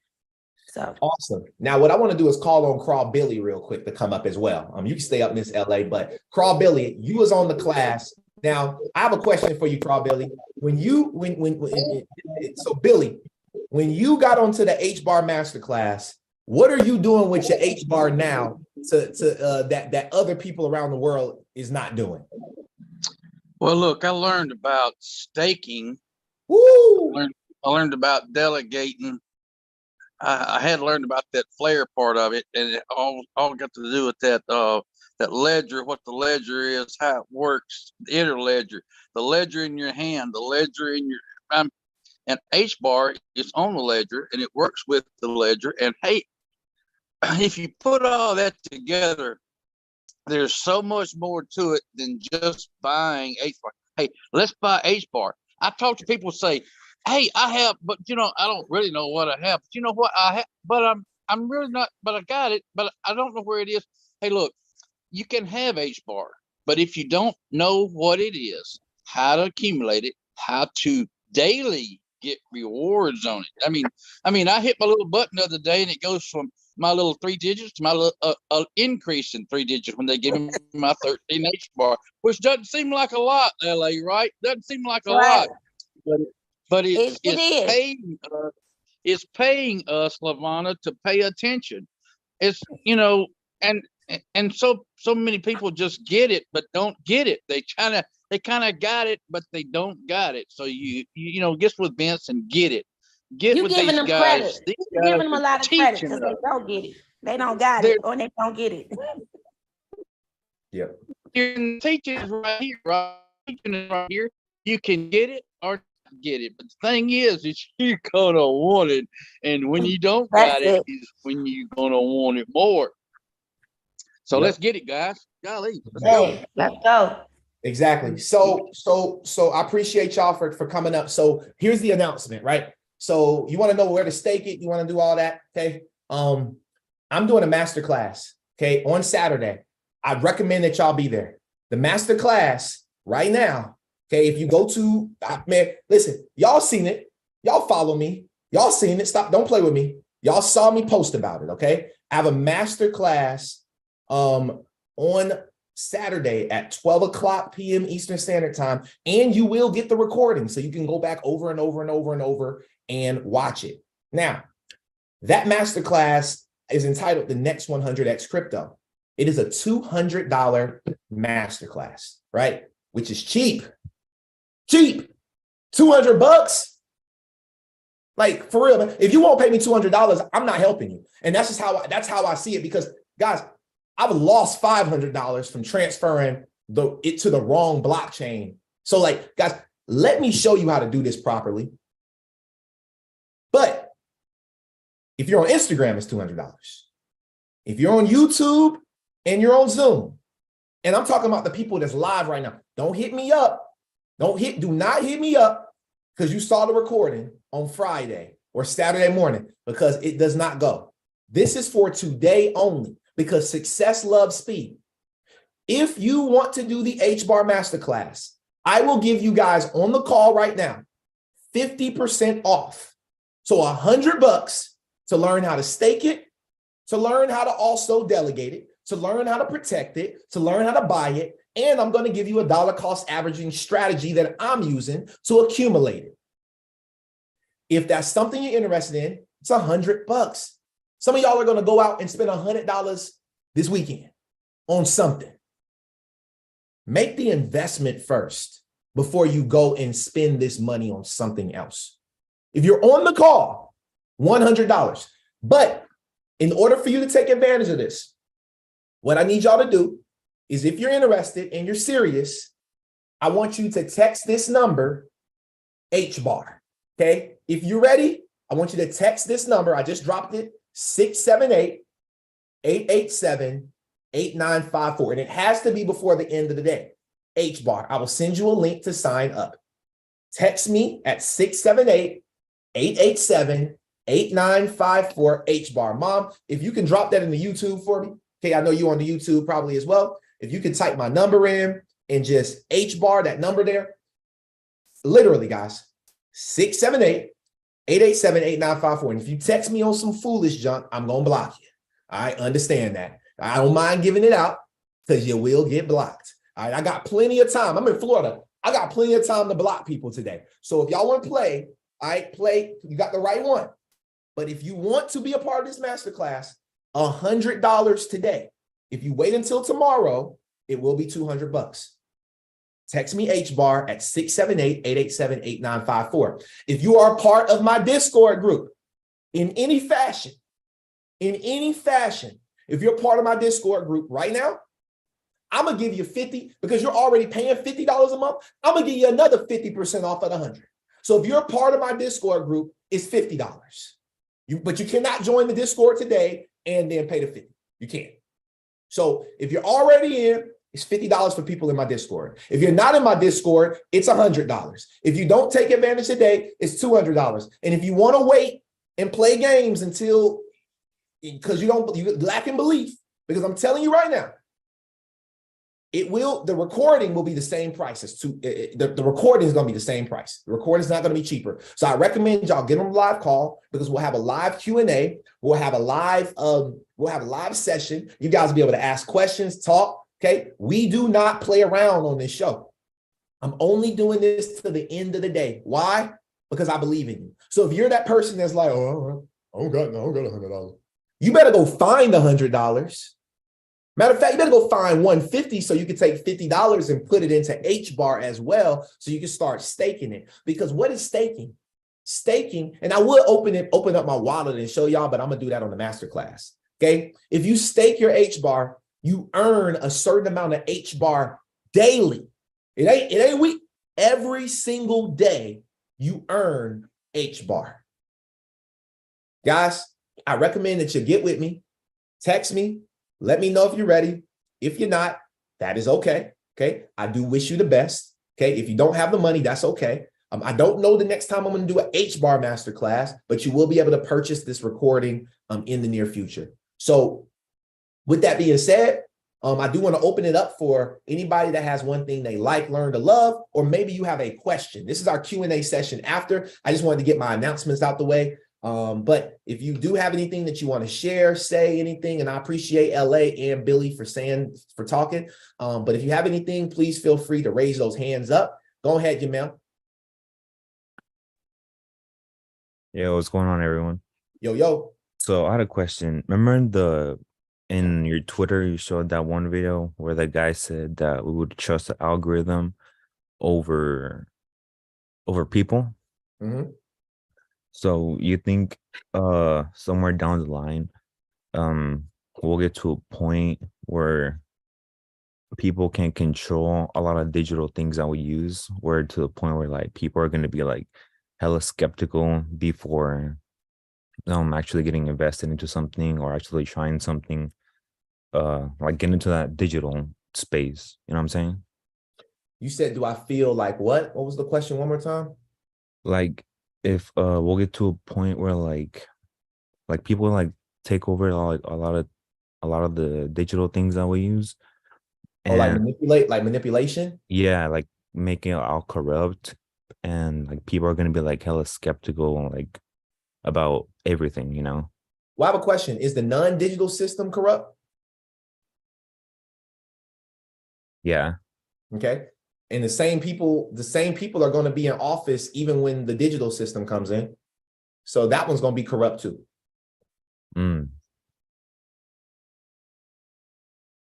So awesome. Now, what I want to do is call on Craw Billy real quick to come up as well. You can stay up, Miss LA, but Craw Billy, you was on the class. Now, I have a question for you, Craw Billy. So Billy, when you got onto the hbar masterclass, what are you doing with your hbar now that other people around the world is not doing? Well, look, I learned about staking. Woo! I learned about delegating. I had learned about that flare part of it, and it all got to do with that ledger, what the ledger is, how it works, the interledger, the ledger in your hand, the ledger in your and hbar is on the ledger, and it works with the ledger. And hey, if you put all that together, there's so much more to it than just buying hbar. Hey, let's buy hbar. I talk to people say, hey, I have, but I don't really know what I have. But you know what I have, but I'm really not, but I got it, but I don't know where it is. Hey, look, you can have hbar, but if you don't know what it is, how to accumulate it, how to daily get rewards on it. I mean, I hit my little button the other day and it goes from my little 3 digits to my little increase in 3 digits when they give me my 13 HBAR, which doesn't seem like a lot, LA, right? Doesn't seem like a lot, but it's paying us, Lavonna, to pay attention. It's, you know, and so many people just get it, but don't get it. They kind of got it, but they don't got it. So you know, get with Vince and get it. Get You with giving these them guys. credit. These You guys giving them a are lot of credit teaching because they us. don't get it. They don't got it, or they don't get it. Yeah. Your teaching is right here, right? Teaching is right here. You can get it or not get it. But the thing is you're gonna want it. And when you don't got it is when you're gonna want it more. So let's get it, guys. Golly, let's go. Exactly. So I appreciate y'all for coming up. So here's the announcement, right? So you want to know where to stake it? You want to do all that? Okay. I'm doing a masterclass, okay, on Saturday. I recommend that y'all be there. The masterclass right now, okay, if you go to, man, listen, y'all seen it. Y'all follow me. Y'all seen it. Stop. Don't play with me. Y'all saw me post about it, okay? I have a masterclass on Saturday at 12 p.m. Eastern Standard Time, and you will get the recording so you can go back over and over and over and over and watch it. Now, that masterclass is entitled The Next 100X Crypto. It is a $200 masterclass, right? Which is cheap. Cheap. $200. Like, for real, man. If you won't pay me $200, I'm not helping you. And that's how I see it, because guys, I've lost $500 from transferring it to the wrong blockchain. So like, guys, let me show you how to do this properly. But if you're on Instagram, it's $200. If you're on YouTube and you're on Zoom, and I'm talking about the people that's live right now, don't hit me up. Do not hit me up because you saw the recording on Friday or Saturday morning, because it does not go. This is for today only, because success loves speed. If you want to do the HBAR Masterclass, I will give you guys on the call right now 50% off. So $100 to learn how to stake it, to learn how to also delegate it, to learn how to protect it, to learn how to buy it. And I'm going to give you a dollar cost averaging strategy that I'm using to accumulate it. If that's something you're interested in, it's $100. Some of y'all are going to go out and spend $100 this weekend on something. Make the investment first before you go and spend this money on something else. If you're on the call, $100. But in order for you to take advantage of this, what I need y'all to do is, if you're interested and you're serious, I want you to text this number, HBAR. Okay? If you're ready, I want you to text this number. I just dropped it, 678-887-8954. And it has to be before the end of the day. HBAR. I will send you a link to sign up. Text me at 678-887-8954 HBAR. Mom, if you can drop that in the YouTube for me. Okay, I know you on the YouTube probably as well. If you can type my number in and just HBAR, that number there. Literally, guys, 678-887-8954. And if you text me on some foolish junk, I'm going to block you. I understand that. I don't mind giving it out because you will get blocked. All right, I got plenty of time. I'm in Florida. I got plenty of time to block people today. So if y'all want to play, all right, play. You got the right one. But if you want to be a part of this masterclass, $100 today. If you wait until tomorrow, it will be $200. Text me HBAR at 678-887-8954. If you are a part of my Discord group in any fashion, if you're part of my Discord group right now, I'm going to give you 50 because you're already paying $50 a month. I'm going to give you another 50% off of the 100. So if you're a part of my Discord group, it's $50. But you cannot join the Discord today and then pay the 50. You can't. So if you're already in, it's $50 for people in my Discord. If you're not in my Discord, it's $100. If you don't take advantage today, it's $200. And if you want to wait and play games until, because you lack in belief, because I'm telling you right now, the recording will be the same price as the recording is going to be the same price. The recording is not going to be cheaper. So I recommend y'all get on a live call because we'll have a live Q&A. We'll have a live session. You guys will be able to ask questions, talk. Okay. We do not play around on this show. I'm only doing this to the end of the day. Why? Because I believe in you. So if you're that person that's like, oh, I don't got $100, you better go find $100. Matter of fact, you better go find $150 so you can take $50 and put it into hbar as well, so you can start staking it. Because what is staking? Staking, and I would open up my wallet and show y'all, but I'm gonna do that on the masterclass. Okay, if you stake your hbar, you earn a certain amount of hbar daily. It ain't week. Every single day you earn hbar. Guys, I recommend that you get with me, text me. Let me know if you're ready. If you're not, that is okay. Okay. I do wish you the best. Okay. If you don't have the money, that's okay. I don't know the next time I'm going to do an hbar masterclass, but you will be able to purchase this recording in the near future. So with that being said, I do want to open it up for anybody that has one thing they like, learn to love, or maybe you have a question. This is our Q&A session after. I just wanted to get my announcements out the way. But if you do have anything that you want to share, say anything, and I appreciate LA and Billy for talking. But if you have anything, please feel free to raise those hands up. Go ahead, Jamel. Yo, what's going on, everyone? Yo. So I had a question. Remember in your Twitter, you showed that one video where the guy said that we would trust the algorithm over people. Mm-hmm. So you think somewhere down the line, we'll get to a point where people can control a lot of digital things that we use, where to the point where like people are going to be like hella skeptical before actually getting invested into something or actually trying something, like get into that digital space. You know what I'm saying? You said, do I feel like what? What was the question one more time? Like if we'll get to a point where like people like take over like a lot of the digital things that we use. And, like manipulation? Yeah, like making it all corrupt, and like people are gonna be like hella skeptical like about everything, you know. Well, I have a question. Is the non-digital system corrupt? Yeah. Okay. And the same people are going to be in office even when the digital system comes in. So that one's going to be corrupt too. Mm.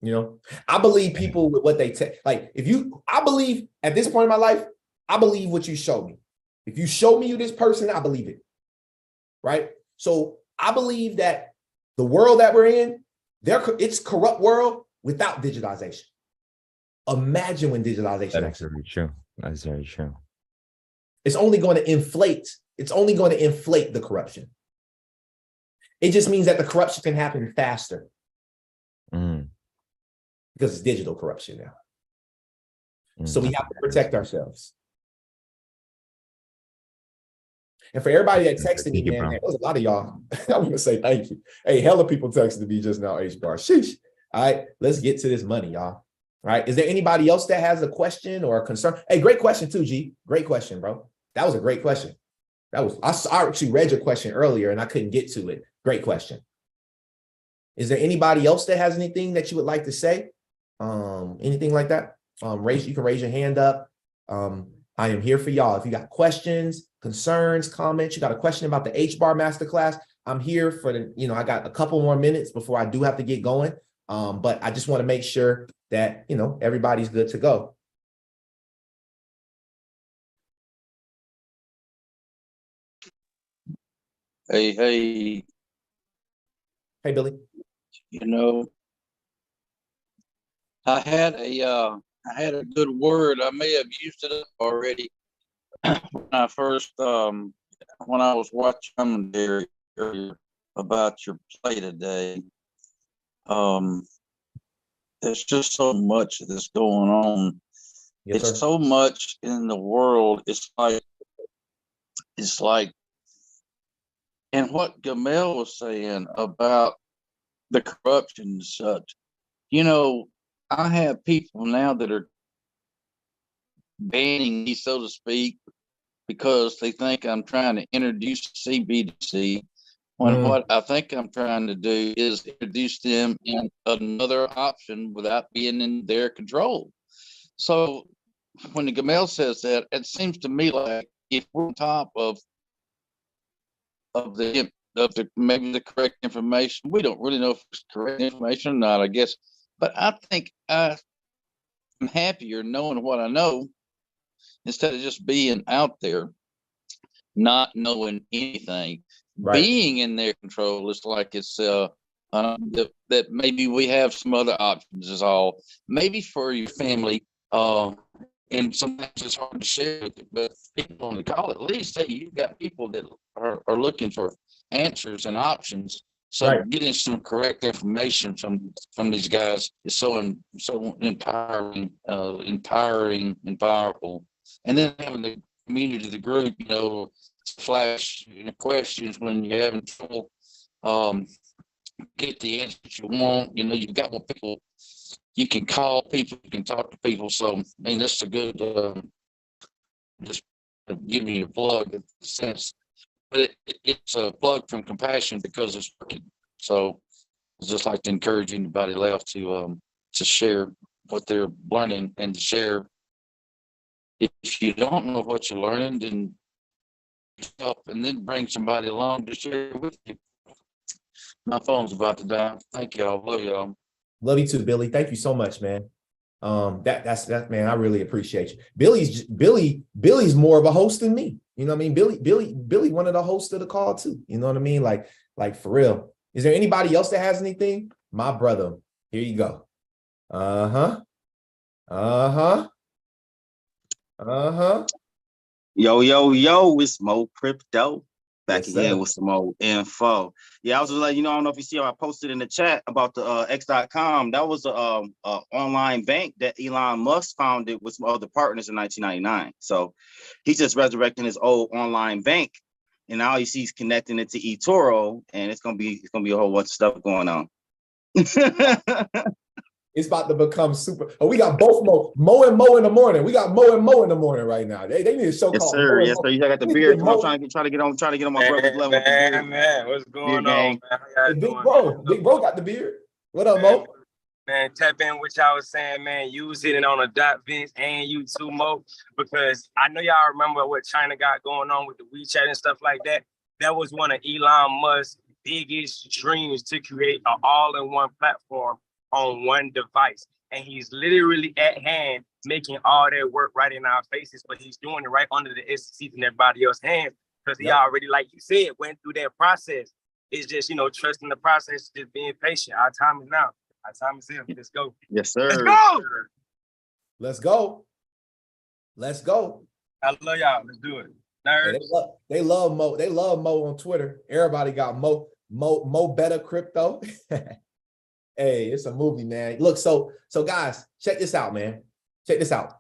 You know, I believe people with what they take. Like I believe at this point in my life, I believe what you show me. If you show me you this person, I believe it. Right. So I believe that the world that we're in, it's corrupt world without digitization. Imagine when digitalization. That's very true. That's very true. It's only going to inflate. It's only going to inflate the corruption. It just means that the corruption can happen faster. Because it's digital corruption now. So we have to protect ourselves. And for everybody that texted me, man, there was a lot of y'all. I want to say thank you. Hey, hella people texted me just now, hbar. Sheesh. All right, let's get to this money, y'all. All right. Is there anybody else that has a question or a concern? Hey, great question too, G. Great question, bro. That was a great question. I actually read your question earlier and I couldn't get to it. Great question. Is there anybody else that has anything that you would like to say? Anything like that? You can raise your hand up. I am here for y'all. If you got questions, concerns, comments, you got a question about the hbar masterclass, I'm here for I got a couple more minutes before I do have to get going. But I just want to make sure that, everybody's good to go. Hey, Billy. I had a good word. I may have used it up already when I first when I was watching commentary earlier about your play today. There's just so much that's going on. Yes, it's so much in the world. It's like, and what Gamel was saying about the corruption and such, I have people now that are banning me, so to speak, because they think I'm trying to introduce CBDC. When what I think I'm trying to do is introduce them in another option without being in their control. So when the Gamel says that, it seems to me like if we're on top of the maybe the correct information, we don't really know if it's correct information or not, I guess. But I think I'm happier knowing what I know instead of just being out there not knowing anything. Right. Being in their control is like it's that maybe we have some other options is all. Maybe for your family, and sometimes it's hard to share with it, but people on the call, at least, hey, you've got people that are looking for answers and options. So right. Getting some correct information from these guys is so empowering and powerful. And then having the community, the group, flash questions when you're having trouble, get the answers you want. You've got more people. You can call people, you can talk to people. So, I mean, this is a good, just giving you a plug in a sense. But it's a plug from compassion because it's working. So, it's just like to encourage anybody left to share what they're learning and to share. If you don't know what you're learning, then help and then bring somebody along to share with you. My phone's about to die. Thank y'all. Love y'all. Love you too, Billy. Thank you so much, man. That's man. I really appreciate you. Billy's more of a host than me. You know what I mean? Billy, one of the hosts of the call too. You know what I mean? Like for real. Is there anybody else that has anything? My brother. Here you go. Yo, it's Mo Crypto back Yes, again sir. with some more info. Yeah, I was just like, I don't know if you see how I posted in the chat about the X.com. That was a online bank that Elon Musk founded with some other partners in 1999. So he's just resurrecting his old online bank, and now he's connecting it to eToro, and it's gonna be a whole bunch of stuff going on. It's about to become super. Oh, we got both Mo and Mo in the morning. We got Mo and Mo in the morning right now. They need a show called Yes, sir. Mo. Yes, sir. You got the beard. Come on, trying to get on my brother's level with the beard. Man, what's going on, man? How y'all doing? Big bro got the beard. What up, Mo? Man, tap in what y'all was saying, man. You was hitting on a dot, Vince, and you too, Mo, because I know y'all remember what China got going on with the WeChat and stuff like that. That was one of Elon Musk's biggest dreams, to create an all-in-one platform on one device. And he's literally at hand making all that work right in our faces, but he's doing it right under the SEC and everybody else's hands, because he already, like you said, went through that process. It's just, trusting the process, just being patient. Our time is now. Our time is here. Let's go. Yes, sir. Let's go. Let's go. Let's go. I love y'all. Let's do it. Hey, they love Mo. They love Mo on Twitter. Everybody got Mo better crypto. Hey, it's a movie, man. Look, so guys, check this out, man. Check this out.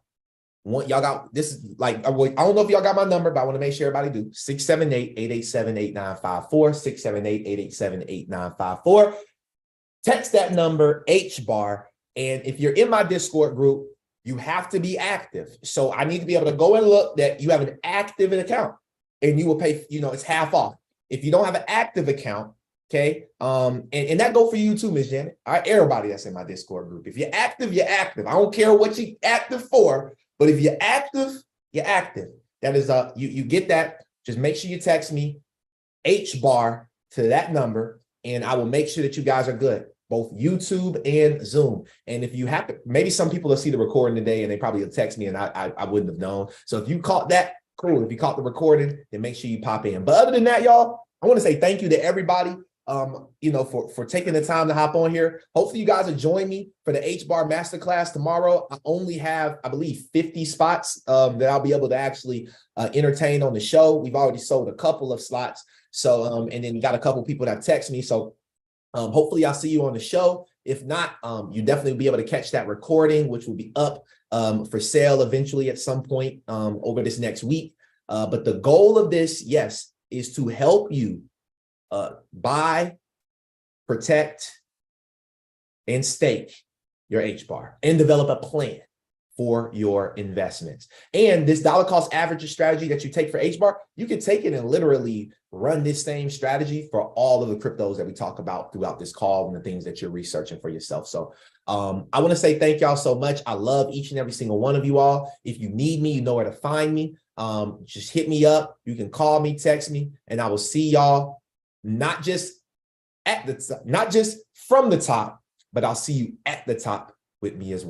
Y'all got this is like, I don't know if y'all got my number, but I want to make sure everybody do. 678-887-8954, 678-887-8954. Text that number, hbar. And if you're in my Discord group, you have to be active. So I need to be able to go and look that you have an active account, and you will pay, it's half off. If you don't have an active account, okay, and that go for you too, Ms. Janet. All right, everybody that's in my Discord group. If you're active, you're active. I don't care what you're active for, but if you're active, you're active. That is you get that. Just make sure you text me hbar to that number, and I will make sure that you guys are good, both YouTube and Zoom. And if you have to, maybe some people will see the recording today and they probably will text me, and I wouldn't have known. So if you caught that, cool. If you caught the recording, then make sure you pop in. But other than that, y'all, I want to say thank you to everybody. For taking the time to hop on here. Hopefully you guys will join me for the HBAR Masterclass tomorrow. I only have, I believe, 50 spots that I'll be able to actually entertain on the show. We've already sold a couple of slots. So, and then got a couple people that text me. So hopefully I'll see you on the show. If not, you definitely will be able to catch that recording, which will be up for sale eventually at some point over this next week. But the goal of this, yes, is to help you buy, protect, and stake your hbar and develop a plan for your investments. And this dollar cost average strategy that you take for hbar, you can take it and literally run this same strategy for all of the cryptos that we talk about throughout this call and the things that you're researching for yourself. So I want to say thank y'all so much. I love each and every single one of you all. If you need me, you know where to find me. Just hit me up. You can call me, text me, and I will see y'all not just from the top, but I'll see you at the top with me as well.